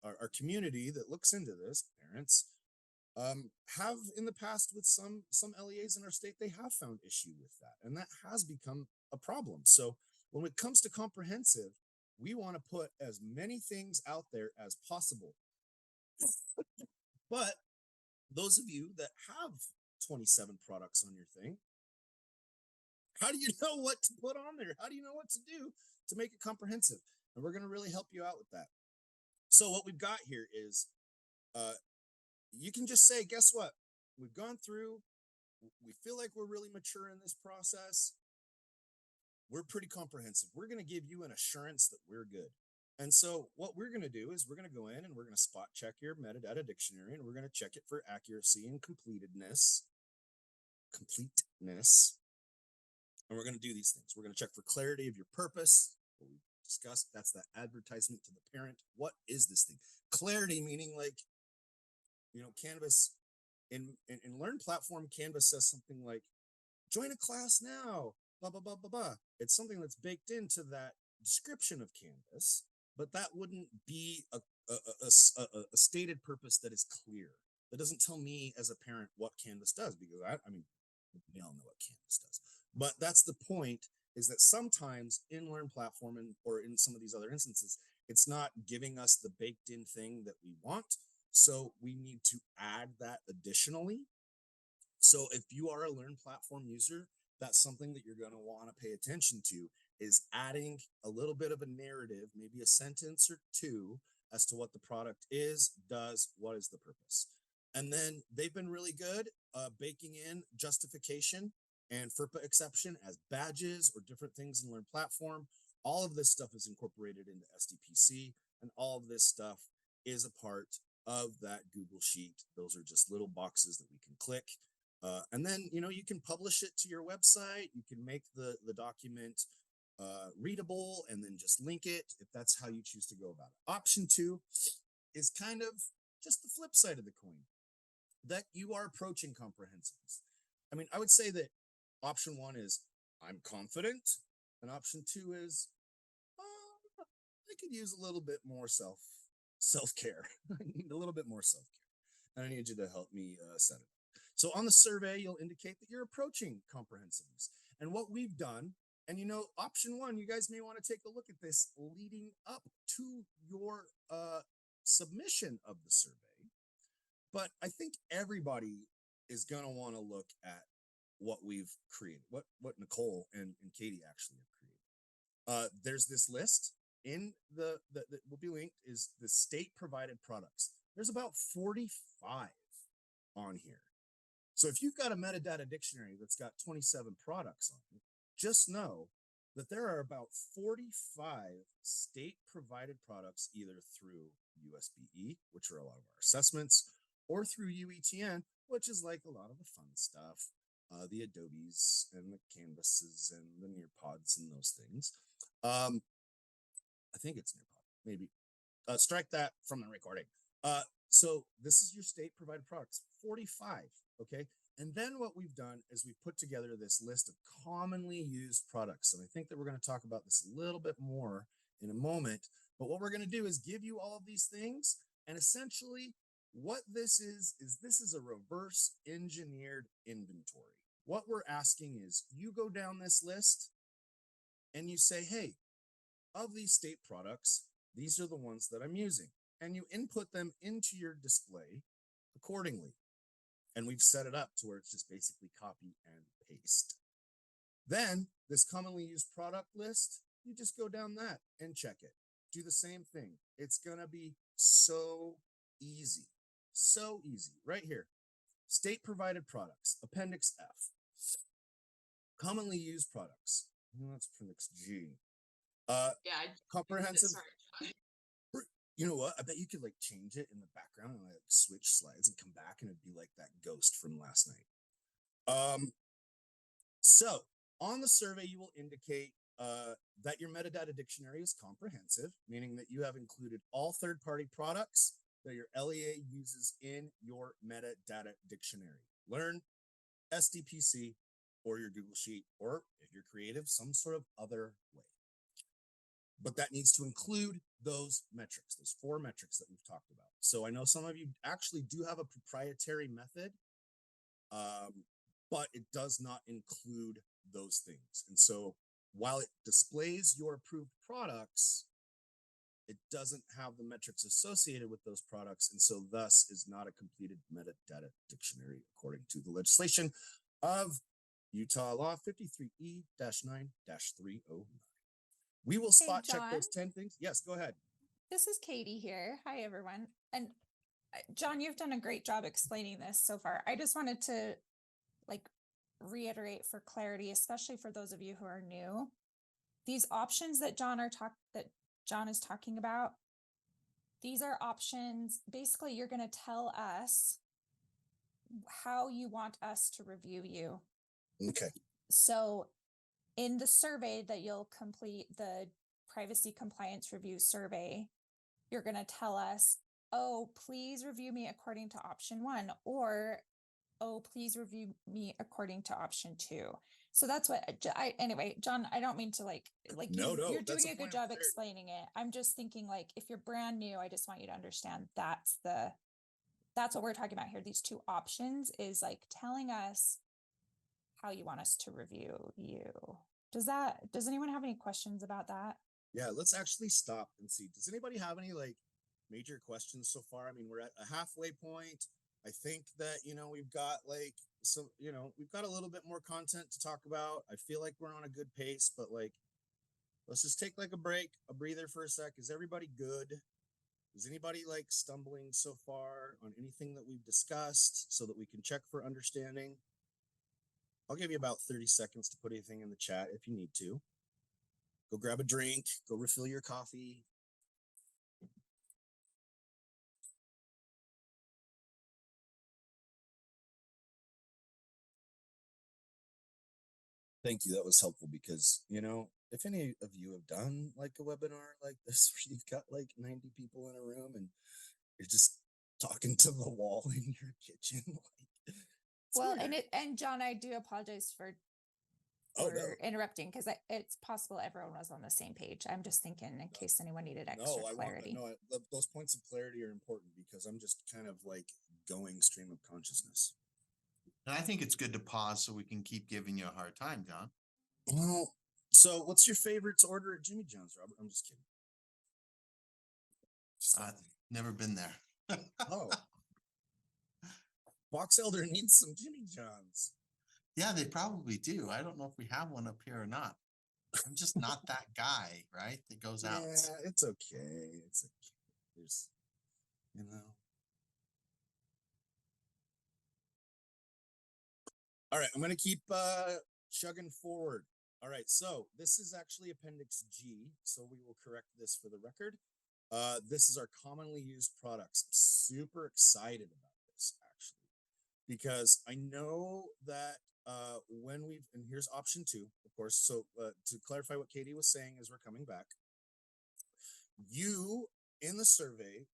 our community that looks into this, parents, have in the past with some LEAs in our state, they have found issue with that, and that has become a problem. So when it comes to comprehensive, we want to put as many things out there as possible. But those of you that have 27 products on your thing, how do you know what to put on there? How do you know what to do to make it comprehensive? And we're going to really help you out with that. So what we've got here is, you can just say, guess what? We've gone through, we feel like we're really mature in this process. We're pretty comprehensive. We're going to give you an assurance that we're good. And so what we're going to do is we're going to go in and we're going to spot check your metadata dictionary, and we're going to check it for accuracy and completeness. And we're going to do these things. We're going to check for clarity of your purpose. What we discussed, that's that advertisement to the parent. What is this thing? Clarity meaning, like, Canvas in Learn platform, Canvas says something like, join a class now, blah, blah, blah, blah, blah. It's something that's baked into that description of Canvas, but that wouldn't be a stated purpose that is clear. That doesn't tell me as a parent what Canvas does, because I mean, we all know what Canvas does. But that's the point, is that sometimes in Learn platform or in some of these other instances, it's not giving us the baked in thing that we want. So we need to add that additionally. So if you are a Learn platform user, that's something that you're going to want to pay attention to, is adding a little bit of a narrative, maybe a sentence or two, as to what the product is, does, what is the purpose. And then they've been really good baking in justification and FERPA exception as badges or different things in Learn platform. All of this stuff is incorporated into SDPC, and all of this stuff is a part of that Google Sheet. Those are just little boxes that we can click. And then, you can publish it to your website. You can make the document readable and then just link it if that's how you choose to go about it. Option 2 is kind of just the flip side of the coin, that you are approaching comprehensiveness. I mean, I would say that option 1 is, I'm confident, and option 2 is, I could use a little bit more self-care. I need a little bit more self-care, and I need you to help me set it up. So on the survey, you'll indicate that you're approaching comprehensiveness. And what we've done, and option 1, you guys may want to take a look at this leading up to your submission of the survey. But I think everybody is going to want to look at what we've created, what Nicole and Katie actually have created. There's this list in that will be linked, is the state provided products. There's about 45 on here. So if you've got a metadata dictionary that's got 27 products on it, just know that there are about 45 state provided products, either through USBE, which are a lot of our assessments, or through UETN, which is like a lot of the fun stuff, the Adobes and the Canvases and the Nearpods and those things. I think it's Nearpod, maybe. Strike that from the recording. So this is your state provided products, 45, okay? And then what we've done is we've put together this list of commonly used products. And I think that we're going to talk about this a little bit more in a moment. But what we're going to do is give you all of these things. And essentially what this is this is a reverse engineered inventory. What we're asking is, you go down this list and you say, hey, of these state products, these are the ones that I'm using. And you input them into your display accordingly. And we've set it up to where it's just basically copy and paste. Then this commonly used product list, you just go down that and check it. Do the same thing. It's going to be so easy. So easy. Right here. State provided products, Appendix F. Commonly used products. That's Appendix G. Comprehensive. Sorry. You know what? I bet you could change it in the background and switch slides and come back, and it'd be like that ghost from last night. So on the survey, you will indicate that your metadata dictionary is comprehensive, meaning that you have included all third-party products that your LEA uses in your metadata dictionary. Learn, SDPC, or your Google Sheet, or if you're creative, some sort of other way. But that needs to include those metrics, those 4 metrics that we've talked about. So I know some of you actually do have a proprietary method, but it does not include those things. And so while it displays your approved products, it doesn't have the metrics associated with those products, and so thus is not a completed metadata dictionary according to the legislation of Utah Law 53E-9-309. We will spot check John. those 10 things. Yes, go ahead. This is Katie here. Hi, everyone. And John, you've done a great job explaining this so far. I just wanted to reiterate for clarity, especially for those of you who are new. These options that John is talking about, these are options. Basically, you're going to tell us how you want us to review you. Okay. So in the survey that you'll complete, the privacy compliance review survey, you're going to tell us, oh, please review me according to option 1, or, oh, please review me according to option 2. So that's what anyway, John, I don't mean to you're doing a good job explaining it. I'm just thinking, if you're brand new, I just want you to understand that's what we're talking about here. These 2 options is telling us how you want us to review you. Does anyone have any questions about that? Yeah, let's actually stop and see. Does anybody have any major questions so far? I mean, we're at a halfway point. I think that, we've got we've got a little bit more content to talk about. I feel like we're on a good pace, but let's just take a break, a breather for a sec. Is everybody good? Is anybody stumbling so far on anything that we've discussed so that we can check for understanding? I'll give you about 30 seconds to put anything in the chat if you need to. Go grab a drink, go refill your coffee. Thank you. That was helpful because, if any of you have done a webinar like this, where you've got 90 people in a room and you're just talking to the wall in your kitchen. Well, and John, I do apologize for interrupting, because it's possible everyone was on the same page. I'm just thinking in case anyone needed extra clarity. Those points of clarity are important because I'm just kind of going stream of consciousness. And I think it's good to pause so we can keep giving you a hard time, John. Well, so what's your favorite to order at Jimmy John's, Robert? I'm just kidding. I've never been there. Oh. Box Elder needs some Jimmy John's. Yeah, they probably do. I don't know if we have one up here or not. I'm just not that guy, right? That goes out. Yeah, it's okay. It's okay. There's, All right, I'm going to keep chugging forward. All right, so this is actually Appendix G, so we will correct this for the record. This is our commonly used products. I'm super excited about this, actually, because I know that and here's option 2, of course. So to clarify what Katie was saying as we're coming back, you in the survey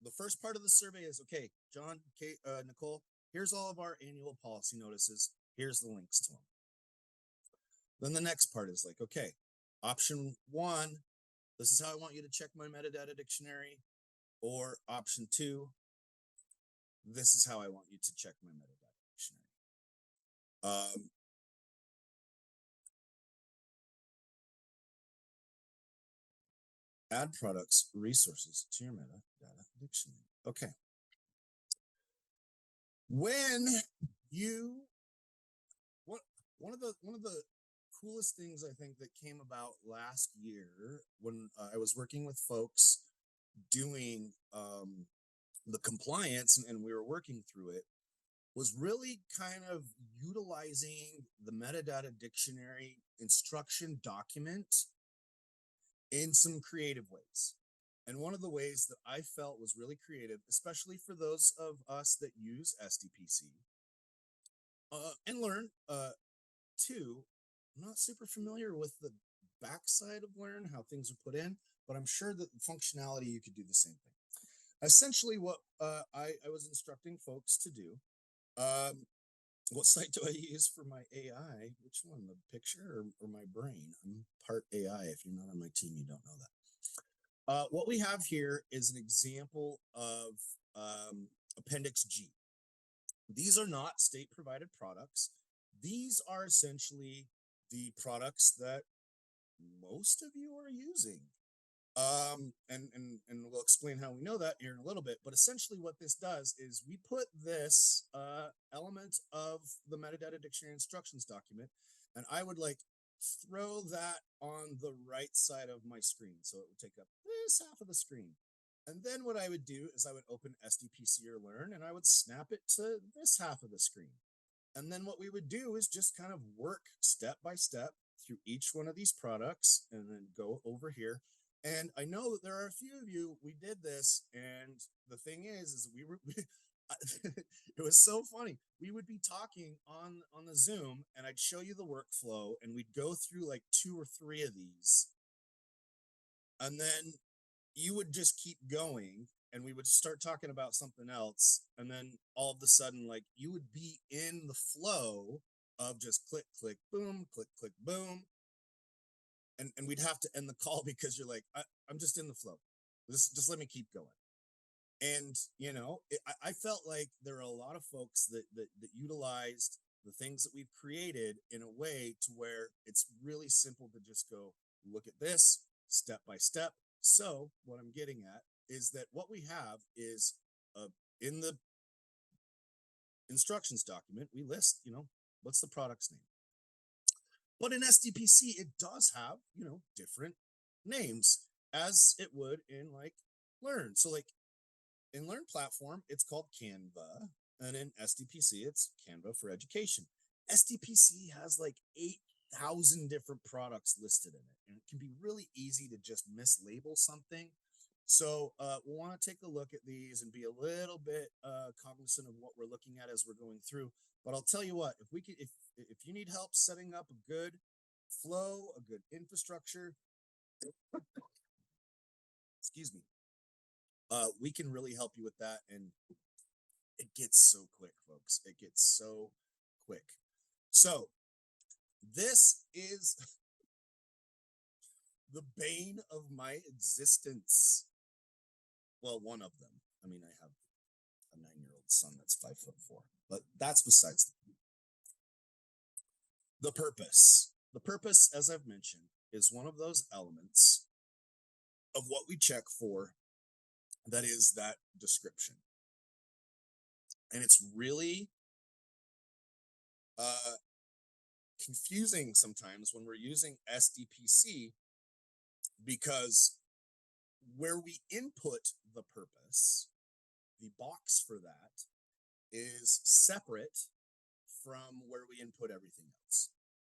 the first part of the survey is, okay, John, Kate, Nicole, here's all of our annual policy notices. Here's the links to them. Then the next part is okay, option 1, this is how I want you to check my metadata dictionary. Or option 2, this is how I want you to check my metadata dictionary. Add products, resources to your metadata dictionary. Okay. When one of the coolest things I think that came about last year when I was working with folks doing the compliance and we were working through it was really kind of utilizing the metadata dictionary instruction document in some creative ways. And one of the ways that I felt was really creative, especially for those of us that use SDPC and Learn, too, I'm not super familiar with the backside of Learn, how things are put in, but I'm sure that the functionality, you could do the same thing. Essentially, what I was instructing folks to do, what site do I use for my AI? Which one, the picture or my brain? I'm part AI. If you're not on my team, you don't know that. What we have here is an example of Appendix G. These are not state-provided products. These are essentially the products that most of you are using. And we'll explain how we know that here in a little bit. But essentially, what this does is we put this element of the metadata dictionary instructions document, and I would like throw that on the right side of my screen, so it would take up this half of the screen. And then what I would do is I would open SDPC or Learn, and I would snap it to this half of the screen. And then what we would do is just kind of work step by step through each one of these products and then go over here. And I know that there are a few of you, we did this, and the thing is we were, it was so funny. We would be talking on the Zoom, and I'd show you the workflow, and we'd go through like 2 or 3 of these, and then you would just keep going, and we would start talking about something else, and then all of a sudden, like, you would be in the flow of just click, click, boom, click, click, boom. And we'd have to end the call because you're like, I'm just in the flow. Just let me keep going. And, you know, I felt like there are a lot of folks that utilized the things that we've created in a way to where it's really simple to just go look at this step by step. So what I'm getting at is that what we have is in the instructions document, we list, you know, what's the product's name. But in SDPC, it does have, you know, different names as it would in like Learn. So like in Learn platform, it's called Canva. And in SDPC, it's Canva for Education. SDPC has like 8,000 different products listed in it. And it can be really easy to just mislabel something. So we'll want to take a look at these and be a little bit cognizant of what we're looking at as we're going through. But I'll tell you what, if you need help setting up a good flow, a good infrastructure, excuse me, we can really help you with that. And it gets so quick, folks. It gets so quick. So this is the bane of my existence. Well, one of them. I mean, I have a 9-year-old son that's 5'4", but that's besides the point. The purpose. The purpose, as I've mentioned, is one of those elements of what we check for. That is that description. And it's really confusing sometimes when we're using SDPC, because where we input the purpose, the box for that is separate from where we input everything else.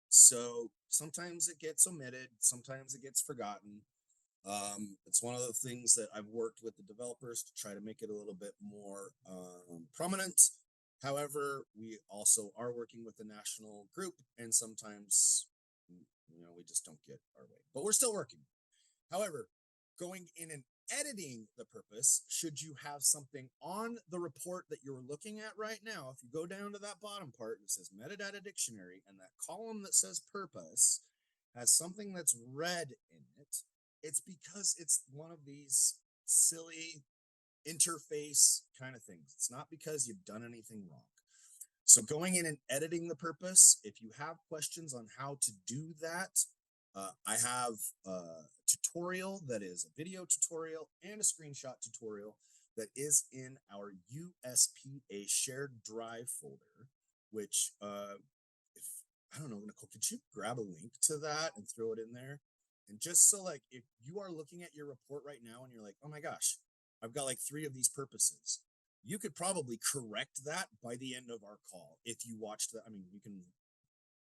So sometimes it gets omitted, sometimes it gets forgotten. It's one of the things that I've worked with the developers to try to make it a little bit more prominent. However, we also are working with a national group, and sometimes, you know, we just don't get our way, but we're still working. However, going in and editing the purpose, should you have something on the report that you're looking at right now, if you go down to that bottom part, it says metadata dictionary, and that column that says purpose has something that's red in it, it's because it's one of these silly interface kind of things. It's not because you've done anything wrong. So going in and editing the purpose, if you have questions on how to do that, I have a tutorial that is a video tutorial and a screenshot tutorial that is in our USPA shared drive folder, which if I don't know, Nicole, could you grab a link to that and throw it in there? And just so like, if you are looking at your report right now and you're like, oh my gosh, I've got like 3 of these purposes, you could probably correct that by the end of our call. If you watched that, I mean, you can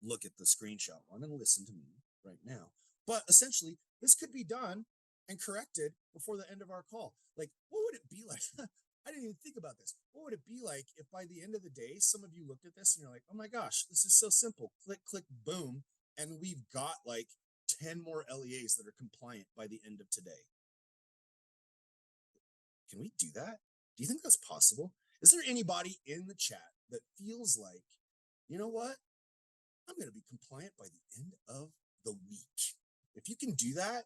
look at the screenshot one and listen to me right now. But essentially, this could be done and corrected before the end of our call. Like, what would it be like? I didn't even think about this. What would it be like if by the end of the day, some of you looked at this and you're like, oh my gosh, this is so simple. Click, click, boom. And we've got like 10 more LEAs that are compliant by the end of today. Can we do that? Do you think that's possible? Is there anybody in the chat that feels like, you know what? I'm going to be compliant by the end of the week. If you can do that,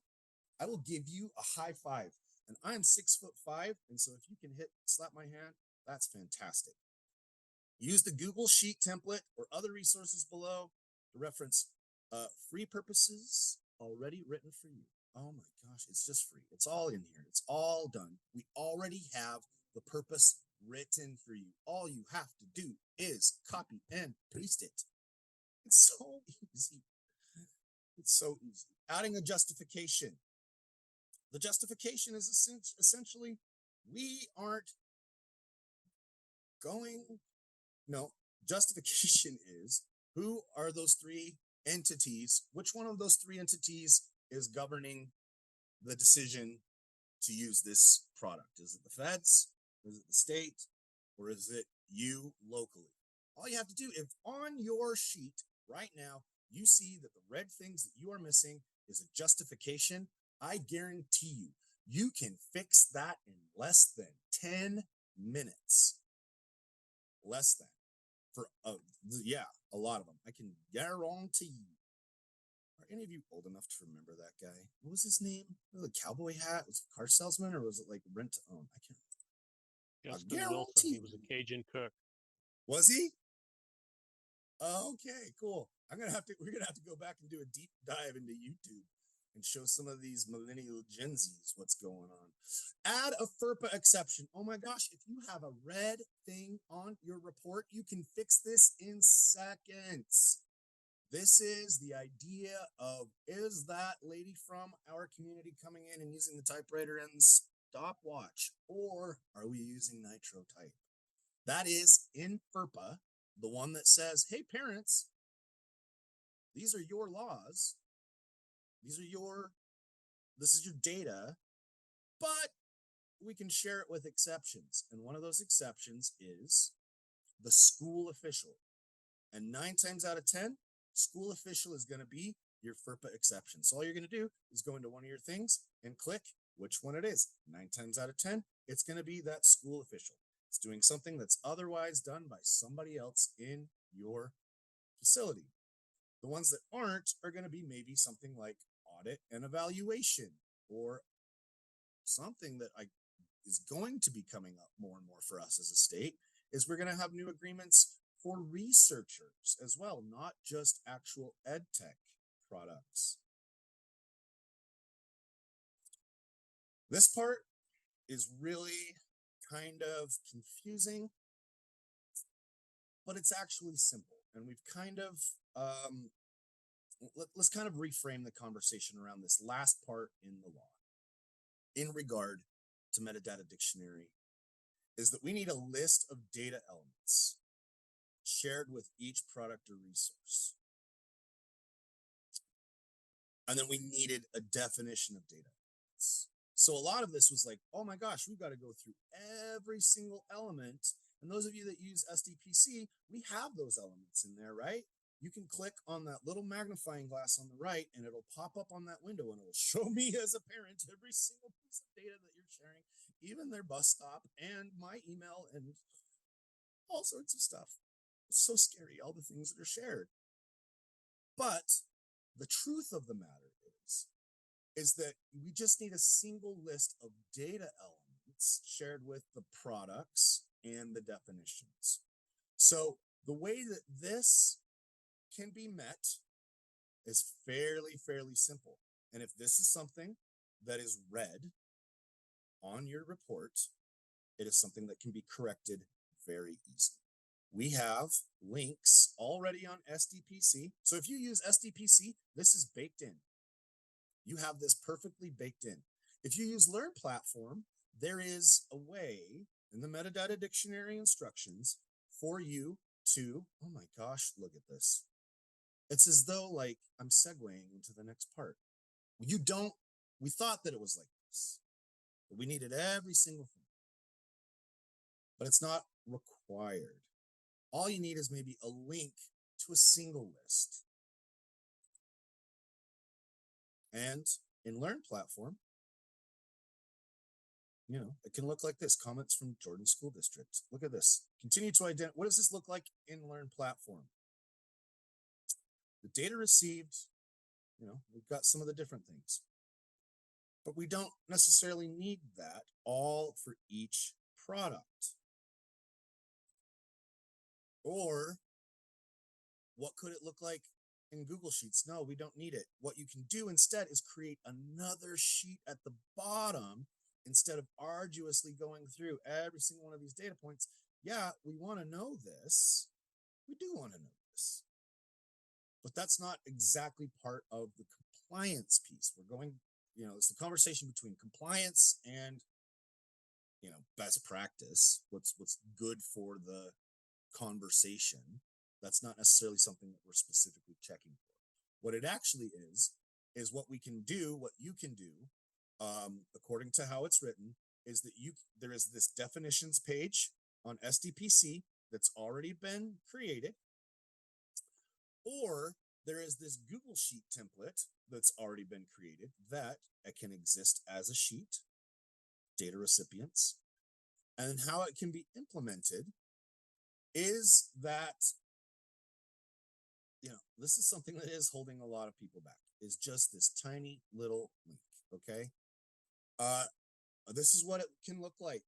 I will give you a high five. And I'm 6'5", and so if you can slap my hand, that's fantastic. Use the Google Sheet template or other resources below to reference free purposes already written for you. Oh my gosh, it's just free. It's all in here. It's all done. We already have the purpose written for you. All you have to do is copy and paste it. It's so easy. It's so easy. Adding a justification. The justification is essentially we aren't going, no, justification is who are those three entities? Which one of those three entities is governing the decision to use this product? Is it the feds? Is it the state? Or is it you locally? All you have to do, if on your sheet right now, you see that the red things that you are missing is a justification, I guarantee you, you can fix that in less than 10 minutes. Less than. For, a lot of them. I can guarantee you. Are any of you old enough to remember that guy? What was his name? Was it a cowboy hat? Was he a car salesman or was it like rent to own? I can't remember. Justin Wilson, he was a Cajun cook. Was he? Okay, cool. We're gonna have to go back and do a deep dive into YouTube and show some of these millennial Gen Zs what's going on. Add a FERPA exception. Oh my gosh, if you have a red thing on your report, you can fix this in seconds. This is the idea of, is that lady from our community coming in and using the typewriter and the stopwatch, or are we using Nitro Type? That is in FERPA, the one that says, hey, parents, these are your laws. This is your data, but we can share it with exceptions. And one of those exceptions is the school official. And 9 times out of 10, school official is going to be your FERPA exception. So all you're going to do is go into one of your things and click which one it is. 9 times out of 10, it's going to be that school official. It's doing something that's otherwise done by somebody else in your facility. The ones that aren't are going to be maybe something like audit and evaluation, or something that is going to be coming up more and more for us as a state is we're going to have new agreements for researchers as well, not just actual ed tech products. This part is really kind of confusing, but it's actually simple. And we've kind of, let's kind of reframe the conversation around this last part in the law in regard to metadata dictionary, is that we need a list of data elements shared with each product or resource. And then we needed a definition of data elements. So a lot of this was like, oh my gosh, we've got to go through every single element. And those of you that use SDPC, we have those elements in there, right? You can click on that little magnifying glass on the right and it'll pop up on that window and it'll show me as a parent every single piece of data that you're sharing, even their bus stop and my email and all sorts of stuff. It's so scary, all the things that are shared. But the truth of the matter is that we just need a single list of data elements shared with the products and the definitions. So the way that this can be met is fairly simple. And if this is something that is red on your report, it is something that can be corrected very easily. We have links already on SDPC. So if you use SDPC, this is baked in. You have this perfectly baked in. If you use Learn Platform, there is a way in the metadata dictionary instructions for you to, oh my gosh, look at this. It's as though like I'm segueing into the next part. We thought that it was like this, but we needed every single thing, but it's not required. All you need is maybe a link to a single list. And in Learn Platform, it can look like this. Comments from Jordan School District. Look at this. Continue to identify. What does this look like in Learn Platform? The data received, we've got some of the different things. But we don't necessarily need that all for each product. Or what could it look like in Google Sheets. No, we don't need it. What you can do instead is create another sheet at the bottom instead of arduously going through every single one of these data points. Yeah, we want to know this. We do want to know this. But that's not exactly part of the compliance piece. We're going, it's the conversation between compliance and, best practice. What's good for the conversation. That's not necessarily something that we're specifically checking for. What it actually is what we can do, what you can do, according to how it's written, is that there is this definitions page on SDPC that's already been created, or there is this Google Sheet template that's already been created that it can exist as a sheet, data recipients, and how it can be implemented is that, this is something that is holding a lot of people back, is just this tiny little link, okay? This is what it can look like.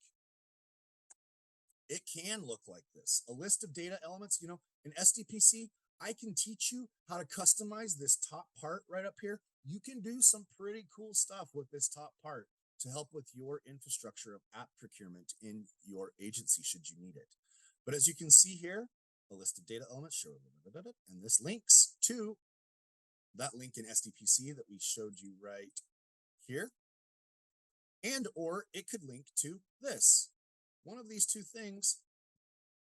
It can look like this. A list of data elements, in SDPC, I can teach you how to customize this top part right up here. You can do some pretty cool stuff with this top part to help with your infrastructure of app procurement in your agency should you need it. But as you can see here, a list of data elements show, and this links to that link in SDPC that we showed you right here. And or it could link to this. One of these two things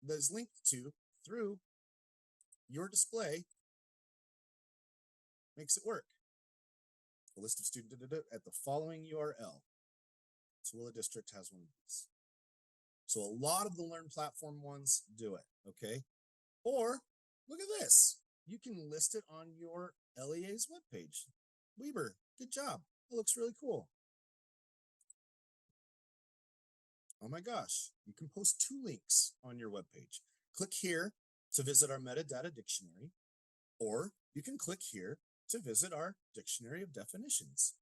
that is linked to through your display makes it work. A list of student at the following URL. Tooele District has one of these. So a lot of the Learn Platform ones do it, okay? Or look at this. You can list it on your LEA's webpage. Weber, good job. It looks really cool. Oh my gosh, you can post 2 links on your webpage. Click here to visit our metadata dictionary, or you can click here to visit our dictionary of definitions.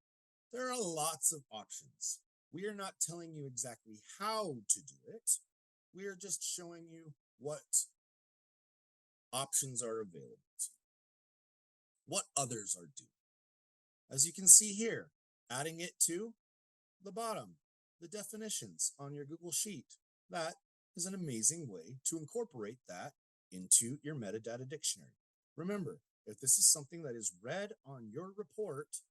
There are lots of options. We are not telling you exactly how to do it. We are just showing you what options are available to you, what others are doing. As you can see here, adding it to the bottom, the definitions on your Google Sheet. That is an amazing way to incorporate that into your metadata dictionary. Remember, if this is something that is read on your report,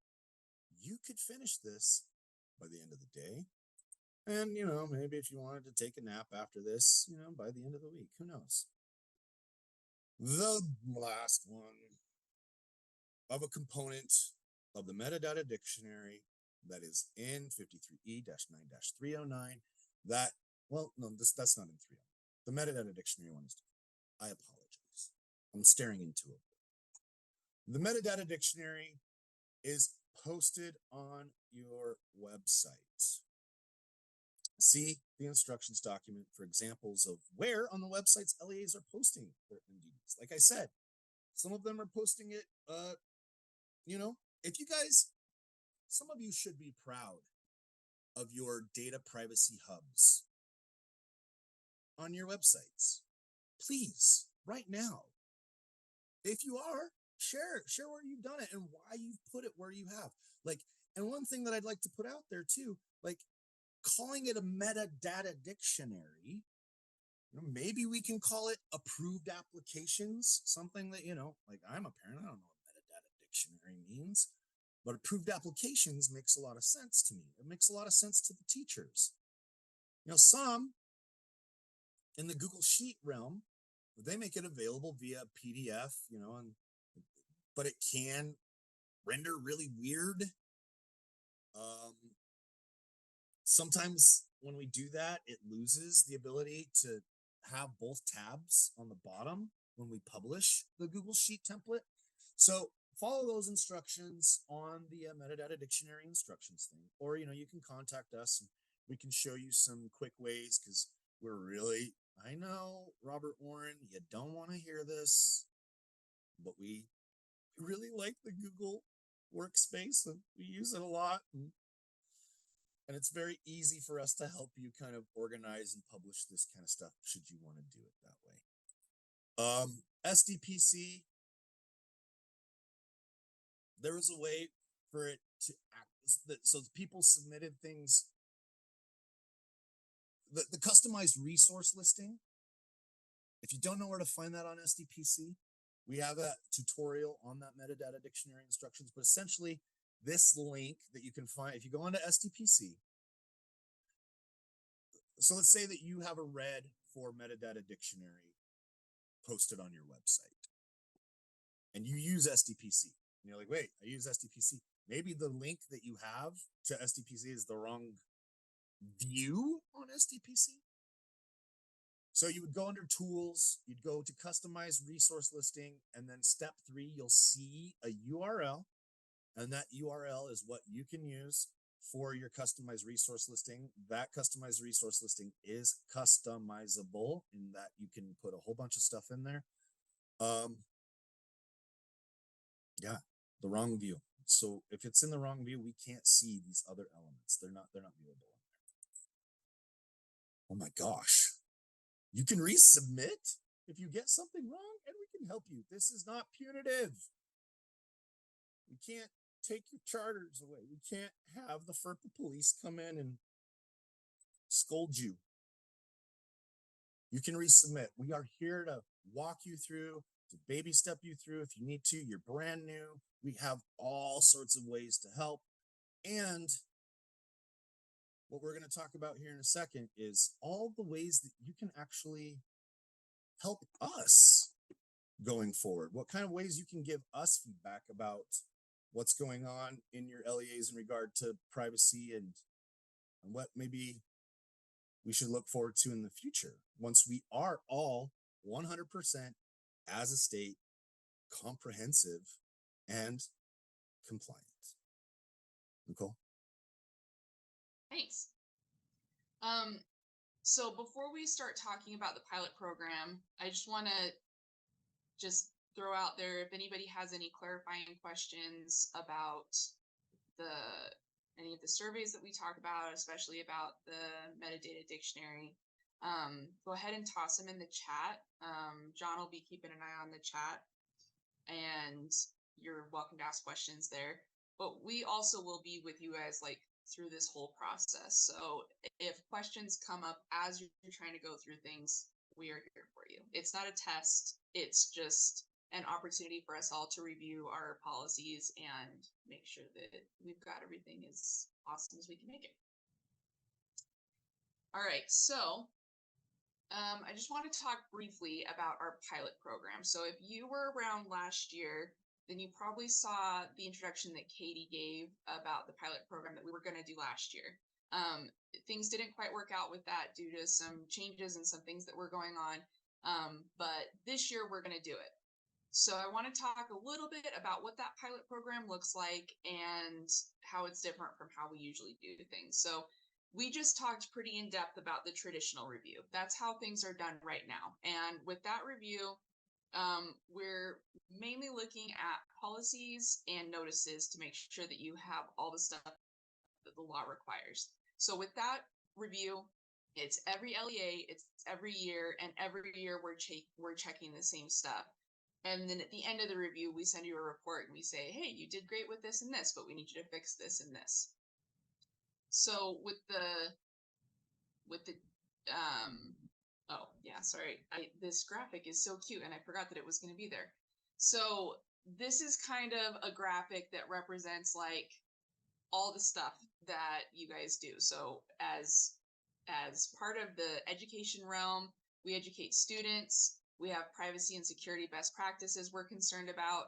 you could finish this by the end of the day. And, maybe if you wanted to take a nap after this, by the end of the week, who knows? The last one of a component of the metadata dictionary that is in 53E-9-309 that's not in 309. The metadata dictionary one is different. I apologize. I'm staring into it. The metadata dictionary is posted on your website. See the instructions document for examples of where on the websites LEAs are posting their MDDs. Like I said, some of them are posting it, if you guys, some of you should be proud of your data privacy hubs on your websites. Please, right now. If you are, share where you've done it and why you've put it where you have. And one thing that I'd like to put out there too, calling it a metadata dictionary, maybe we can call it approved applications, something that, I'm a parent, I don't know what metadata dictionary means, but approved applications makes a lot of sense to me. It makes a lot of sense to the teachers. Some in the Google Sheet realm, they make it available via PDF, but it can render really weird. Sometimes when we do that, it loses the ability to have both tabs on the bottom when we publish the Google Sheet template. So follow those instructions on the metadata dictionary instructions thing, or, you can contact us and we can show you some quick ways, because I know, Robert Warren, you don't want to hear this, but we really like the Google workspace and we use it a lot. And it's very easy for us to help you kind of organize and publish this kind of stuff should you want to do it that way. SDPC, there was a way for it to act so people submitted things. The customized resource listing. If you don't know where to find that on SDPC, we have a tutorial on that metadata dictionary instructions, but essentially this link that you can find if you go onto SDPC. So let's say that you have a read for metadata dictionary posted on your website and you use SDPC and you're like, wait, I use SDPC. Maybe the link that you have to SDPC is the wrong view on SDPC. So you would go under tools, you'd go to customize resource listing, and then step 3, you'll see a URL, and that URL is what you can use for your customized resource listing. That customized resource listing is customizable in that you can put a whole bunch of stuff in there. Yeah, the wrong view. So if it's in the wrong view, we can't see these other elements. They're not viewable in there. Oh my gosh. You can resubmit if you get something wrong, and we can help you. This is not punitive. We can't take your charters away. We can't have the FERPA police come in and scold you. You can resubmit. We are here to walk you through, to baby step you through if you need to. You're brand new. We have all sorts of ways to help. And what we're going to talk about here in a second is all the ways that you can actually help us going forward. What kind of ways you can give us feedback about what's going on in your LEAs in regard to privacy and what maybe we should look forward to in the future once we are all 100% as a state comprehensive and compliant. Nicole? Thanks. So before we start talking about the pilot program, I just want to throw out there if anybody has any clarifying questions about any of the surveys that we talk about, especially about the metadata dictionary, go ahead and toss them in the chat. John will be keeping an eye on the chat, and you're welcome to ask questions there. But we also will be with you guys through this whole process. So if questions come up as you're trying to go through things, we are here for you. It's not a test. It's just an opportunity for us all to review our policies and make sure that we've got everything as awesome as we can make it. All right, so I just want to talk briefly about our pilot program. So if you were around last year, then you probably saw the introduction that Katie gave about the pilot program that we were going to do last year. Things didn't quite work out with that due to some changes and some things that were going on. But this year we're going to do it. So I want to talk a little bit about what that pilot program looks like and how it's different from how we usually do things. So we just talked pretty in depth about the traditional review. That's how things are done right now. And with that review, we're mainly looking at policies and notices to make sure that you have all the stuff that the law requires. So with that review, it's every LEA, it's every year, and every year we're checking the same stuff. And then at the end of the review, we send you a report and we say, hey, you did great with this and this, but we need you to fix this and this. So oh yeah, sorry. This graphic is so cute and I forgot that it was going to be there. So this is kind of a graphic that represents all the stuff that you guys do. So as part of the education realm, we educate students. We have privacy and security best practices we're concerned about.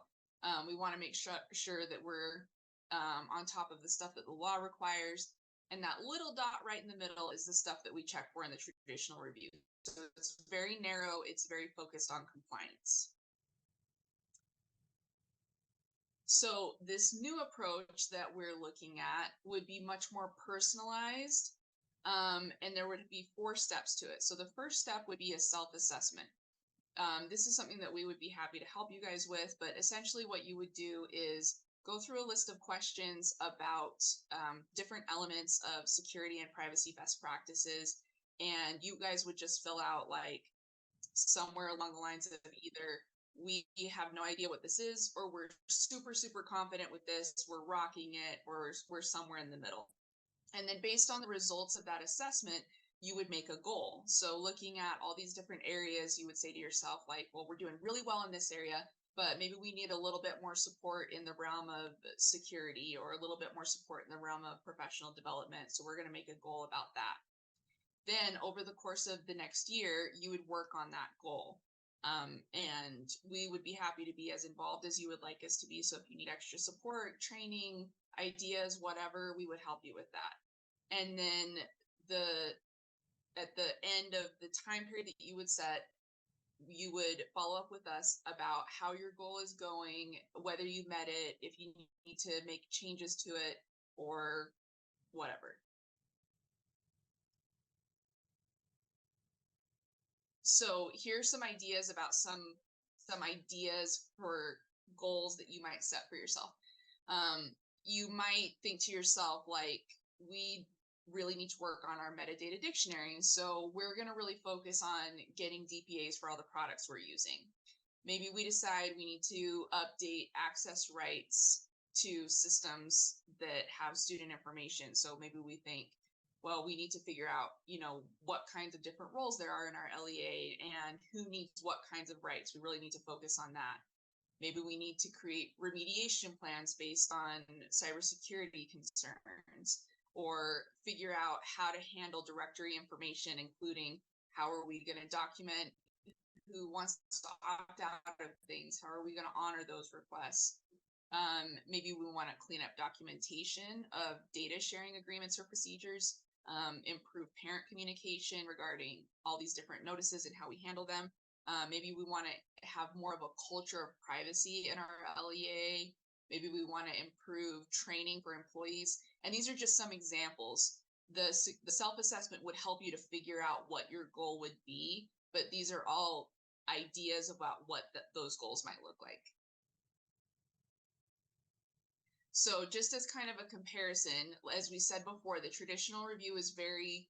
We want to make sure that we're on top of the stuff that the law requires. And that little dot right in the middle is the stuff that we check for in the traditional review. So it's very narrow. It's very focused on compliance. So this new approach that we're looking at would be much more personalized. And there would be 4 steps to it. So the first step would be a self-assessment. This is something that we would be happy to help you guys with, but essentially what you would do is go through a list of questions about different elements of security and privacy best practices, and you guys would just fill out somewhere along the lines of either we have no idea what this is, or we're super, super confident with this, we're rocking it, or we're somewhere in the middle. And then based on the results of that assessment, you would make a goal. So looking at all these different areas, you would say to yourself, like, well, we're doing really well in this area, but maybe we need a little bit more support in the realm of security, or a little bit more support in the realm of professional development. So we're going to make a goal about that. Then over the course of the next year, you would work on that goal. And we would be happy to be as involved as you would like us to be. So if you need extra support, training, ideas, whatever, we would help you with that. And then at the end of the time period that you would set, you would follow up with us about how your goal is going, whether you met it, if you need to make changes to it, or whatever. So here's some ideas about some ideas for goals that you might set for yourself. You might think to yourself, like, we really need to work on our metadata dictionary. So we're going to really focus on getting DPAs for all the products we're using. Maybe we decide we need to update access rights to systems that have student information. So maybe we think, well, we need to figure out, what kinds of different roles there are in our LEA and who needs what kinds of rights. We really need to focus on that. Maybe we need to create remediation plans based on cybersecurity concerns, or figure out how to handle directory information, including how are we going to document who wants to opt out of things? How are we going to honor those requests? Maybe we want to clean up documentation of data sharing agreements or procedures, improve parent communication regarding all these different notices and how we handle them. Maybe we want to have more of a culture of privacy in our LEA. Maybe we want to improve training for employees. And these are just some examples. The self-assessment would help you to figure out what your goal would be, but these are all ideas about what those goals might look like. So just as kind of a comparison, as we said before, the traditional review is very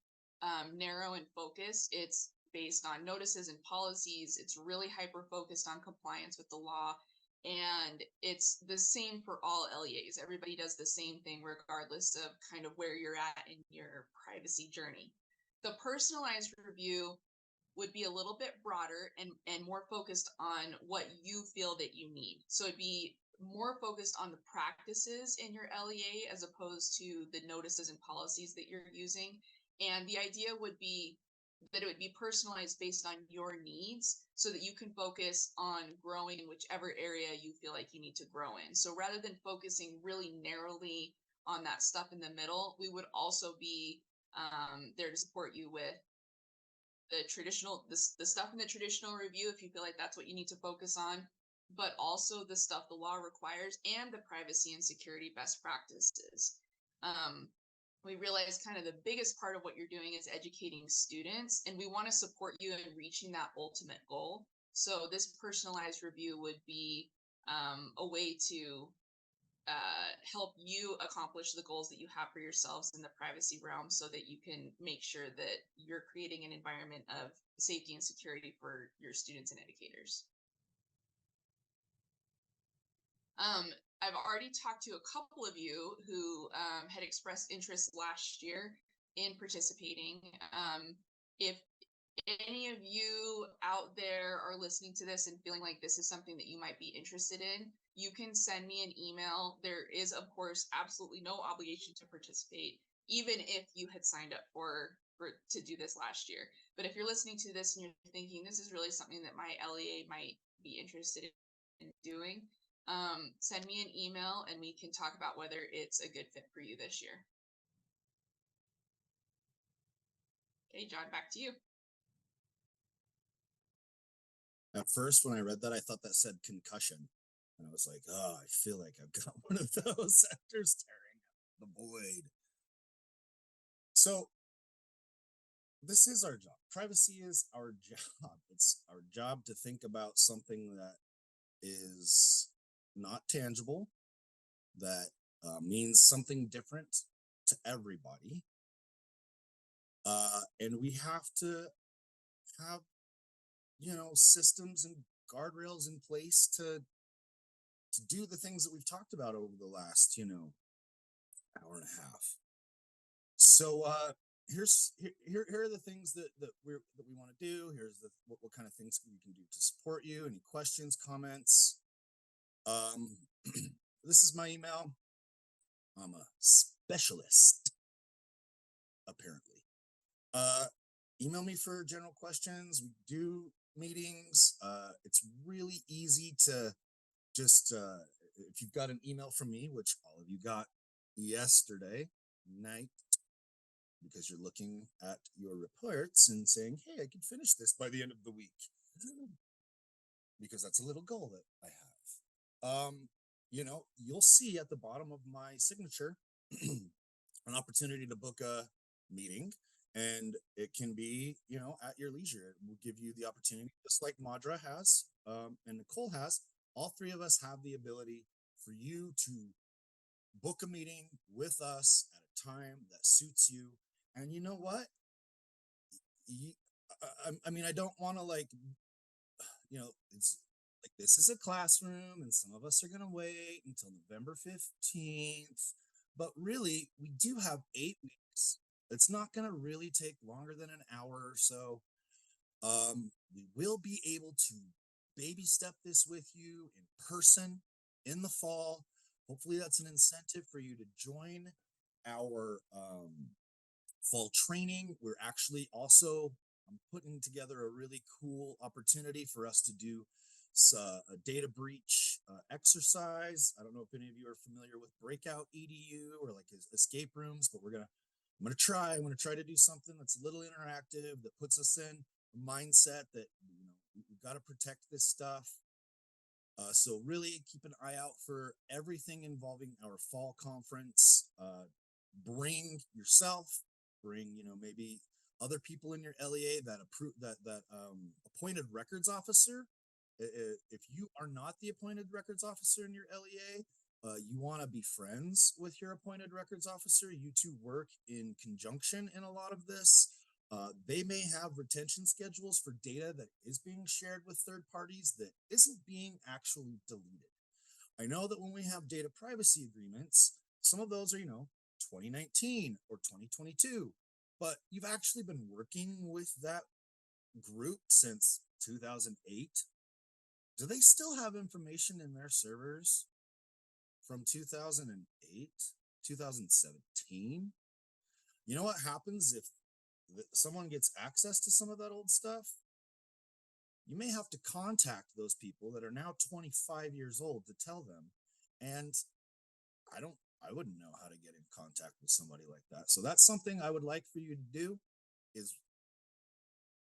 narrow and focused. It's based on notices and policies. It's really hyper-focused on compliance with the law. And it's the same for all LEAs. Everybody does the same thing regardless of kind of where you're at in your privacy journey. The personalized review would be a little bit broader and more focused on what you feel that you need. So it'd be more focused on the practices in your LEA as opposed to the notices and policies that you're using. And the idea would be that it would be personalized based on your needs so that you can focus on growing in whichever area you feel like you need to grow in. So rather than focusing really narrowly on that stuff in the middle, we would also be there to support you with the traditional, the stuff in the traditional review, if you feel like that's what you need to focus on, but also the stuff the law requires and the privacy and security best practices. We realize kind of the biggest part of what you're doing is educating students, and we want to support you in reaching that ultimate goal. So this personalized review would be a way to help you accomplish the goals that you have for yourselves in the privacy realm, so that you can make sure that you're creating an environment of safety and security for your students and educators. I've already talked to a couple of you who had expressed interest last year in participating. If any of you out there are listening to this and feeling like this is something that you might be interested in, you can send me an email. There is, of course, absolutely no obligation to participate, even if you had signed up to do this last year. But if you're listening to this and you're thinking this is really something that my LEA might be interested in doing, send me an email and we can talk about whether it's a good fit for you this year. Okay, John, back to you. At first, when I read that, I thought that said concussion. And I was like, oh, I feel like I've got one of those after staring at the void. So this is our job. Privacy is our job. It's our job to think about something that is not tangible, that means something different to everybody. And we have to have, systems and guardrails in place to do the things that we've talked about over the last, hour and a half. So here are the things that we want to do. Here's what kind of things we can do to support you. Any questions, comments? This is my email. I'm a specialist, apparently. Email me for general questions. We do meetings. It's really easy to just if you've got an email from me, which all of you got yesterday night, because you're looking at your reports and saying, hey, I can finish this by the end of the week, because that's a little goal that I have. You'll see at the bottom of my signature an opportunity to book a meeting, and it can be, at your leisure. We'll give you the opportunity, just like Madra has, and Nicole has. All three of us have the ability for you to book a meeting with us at a time that suits you. And you know what? I don't want to it's like, this is a classroom and some of us are going to wait until November 15th, but really we do have 8 weeks. It's not going to really take longer than an hour or so. We will be able to baby step this with you in person in the fall. Hopefully that's an incentive for you to join our fall training. We're actually also putting together a really cool opportunity for us to do a data breach exercise. I don't know if any of you are familiar with Breakout EDU or like escape rooms, but I'm gonna try to do something that's a little interactive, that puts us in a mindset that we've got to protect this stuff. So really keep an eye out for everything involving our fall conference. Bring yourself, bring maybe other people in your LEA that appointed records officer. If you are not the appointed records officer in your LEA, you want to be friends with your appointed records officer. You two work in conjunction in a lot of this. They may have retention schedules for data that is being shared with third parties that isn't being actually deleted. I know that when we have data privacy agreements, some of those are, 2019 or 2022, but you've actually been working with that group since 2008. Do they still have information in their servers from 2008, 2017? You know what happens if someone gets access to some of that old stuff? You may have to contact those people that are now 25 years old to tell them. And I wouldn't know how to get in contact with somebody like that. So that's something I would like for you to do.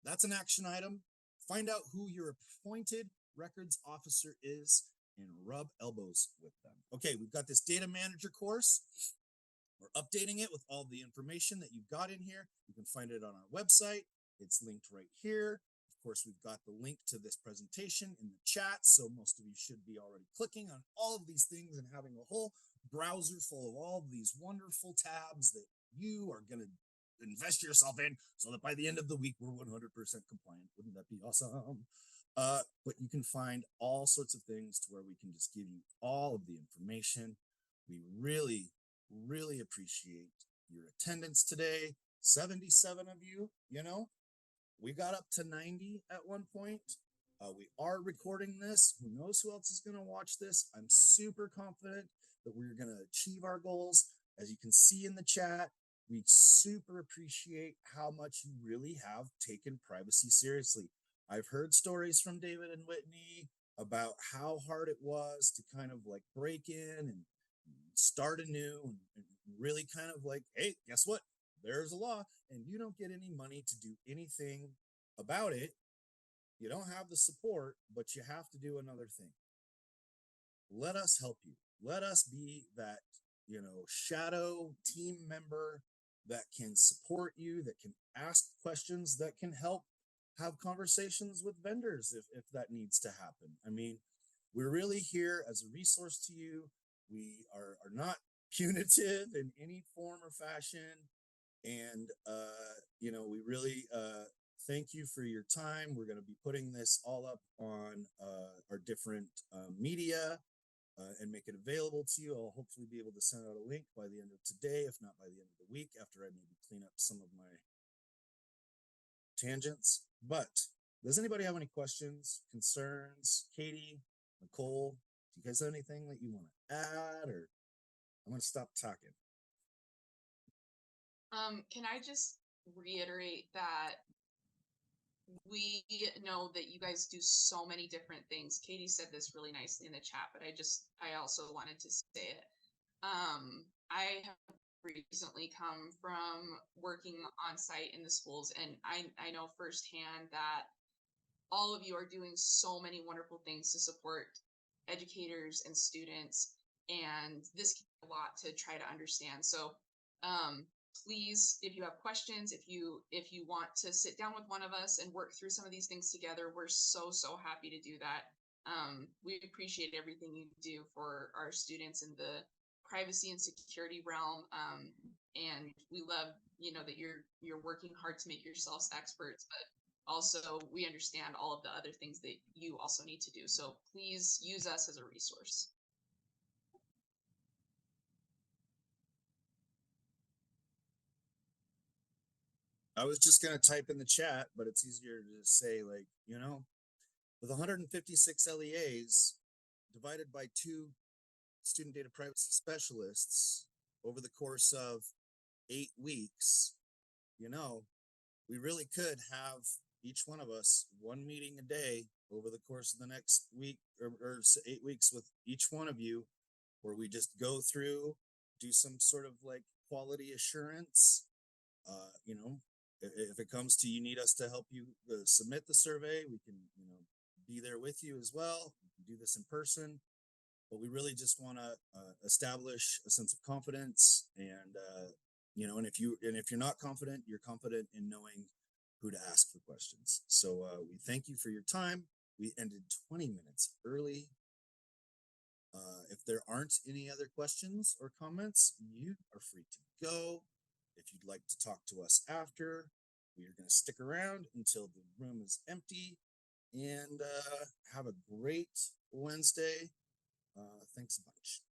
That's an action item. Find out who your appointed records officer is and rub elbows with them. Okay, we've got this data manager course. We're updating it with all the information that you've got in here. You can find it on our website. It's linked right here. Of course, we've got the link to this presentation in the chat, so most of you should be already clicking on all of these things and having a whole browser full of all of these wonderful tabs that you are going to invest yourself in, so that by the end of the week, we're 100% compliant. Wouldn't that be awesome? But you can find all sorts of things to where we can just give you all of the information. We really, really appreciate your attendance today. 77 of you, we got up to 90 at one point. We are recording this. Who knows who else is going to watch this? I'm super confident that we're going to achieve our goals. As you can see in the chat, we super appreciate how much you really have taken privacy seriously. I've heard stories from David and Whitney about how hard it was to kind of like break in and start anew and really kind of like, hey, guess what? There's a law and you don't get any money to do anything about it. You don't have the support, but you have to do another thing. Let us help you. Let us be that, shadow team member that can support you, that can ask questions, that can help have conversations with vendors if that needs to happen. I mean, we're really here as a resource to you. We are not punitive in any form or fashion. And, we really thank you for your time. We're going to be putting this all up on our different media and make it available to you. I'll hopefully be able to send out a link by the end of today, if not by the end of the week, after I maybe clean up some of my tangents. But does anybody have any questions, concerns? Katie, Nicole, do you guys have anything that you want to add, or I'm going to stop talking? Can I just reiterate that we know that you guys do so many different things. Katie said this really nicely in the chat, but I also wanted to say it. I have recently come from working on site in the schools, and I know firsthand that all of you are doing so many wonderful things to support educators and students, and this can be a lot to try to understand. So please, if you have questions, if you want to sit down with one of us and work through some of these things together, we're so happy to do that. We appreciate everything you do for our students in the privacy and security realm, and we love that you're working hard to make yourselves experts, but also we understand all of the other things that you also need to do. So please use us as a resource. I was just going to type in the chat, but it's easier to just say, like, with 156 LEAs divided by 2 student data privacy specialists over the course of 8 weeks, we really could have each one of us one meeting a day over the course of the next week or 8 weeks with each one of you, where we just go through, do some sort of like quality assurance. If it comes to you need us to help you submit the survey, we can, be there with you as well. We can do this in person, but we really just want to establish a sense of confidence, and and if you're not confident, you're confident in knowing who to ask for questions. So we thank you for your time. We ended 20 minutes early. If there aren't any other questions or comments, you are free to go. If you'd like to talk to us after, we are going to stick around until the room is empty, and have a great Wednesday. Thanks a bunch.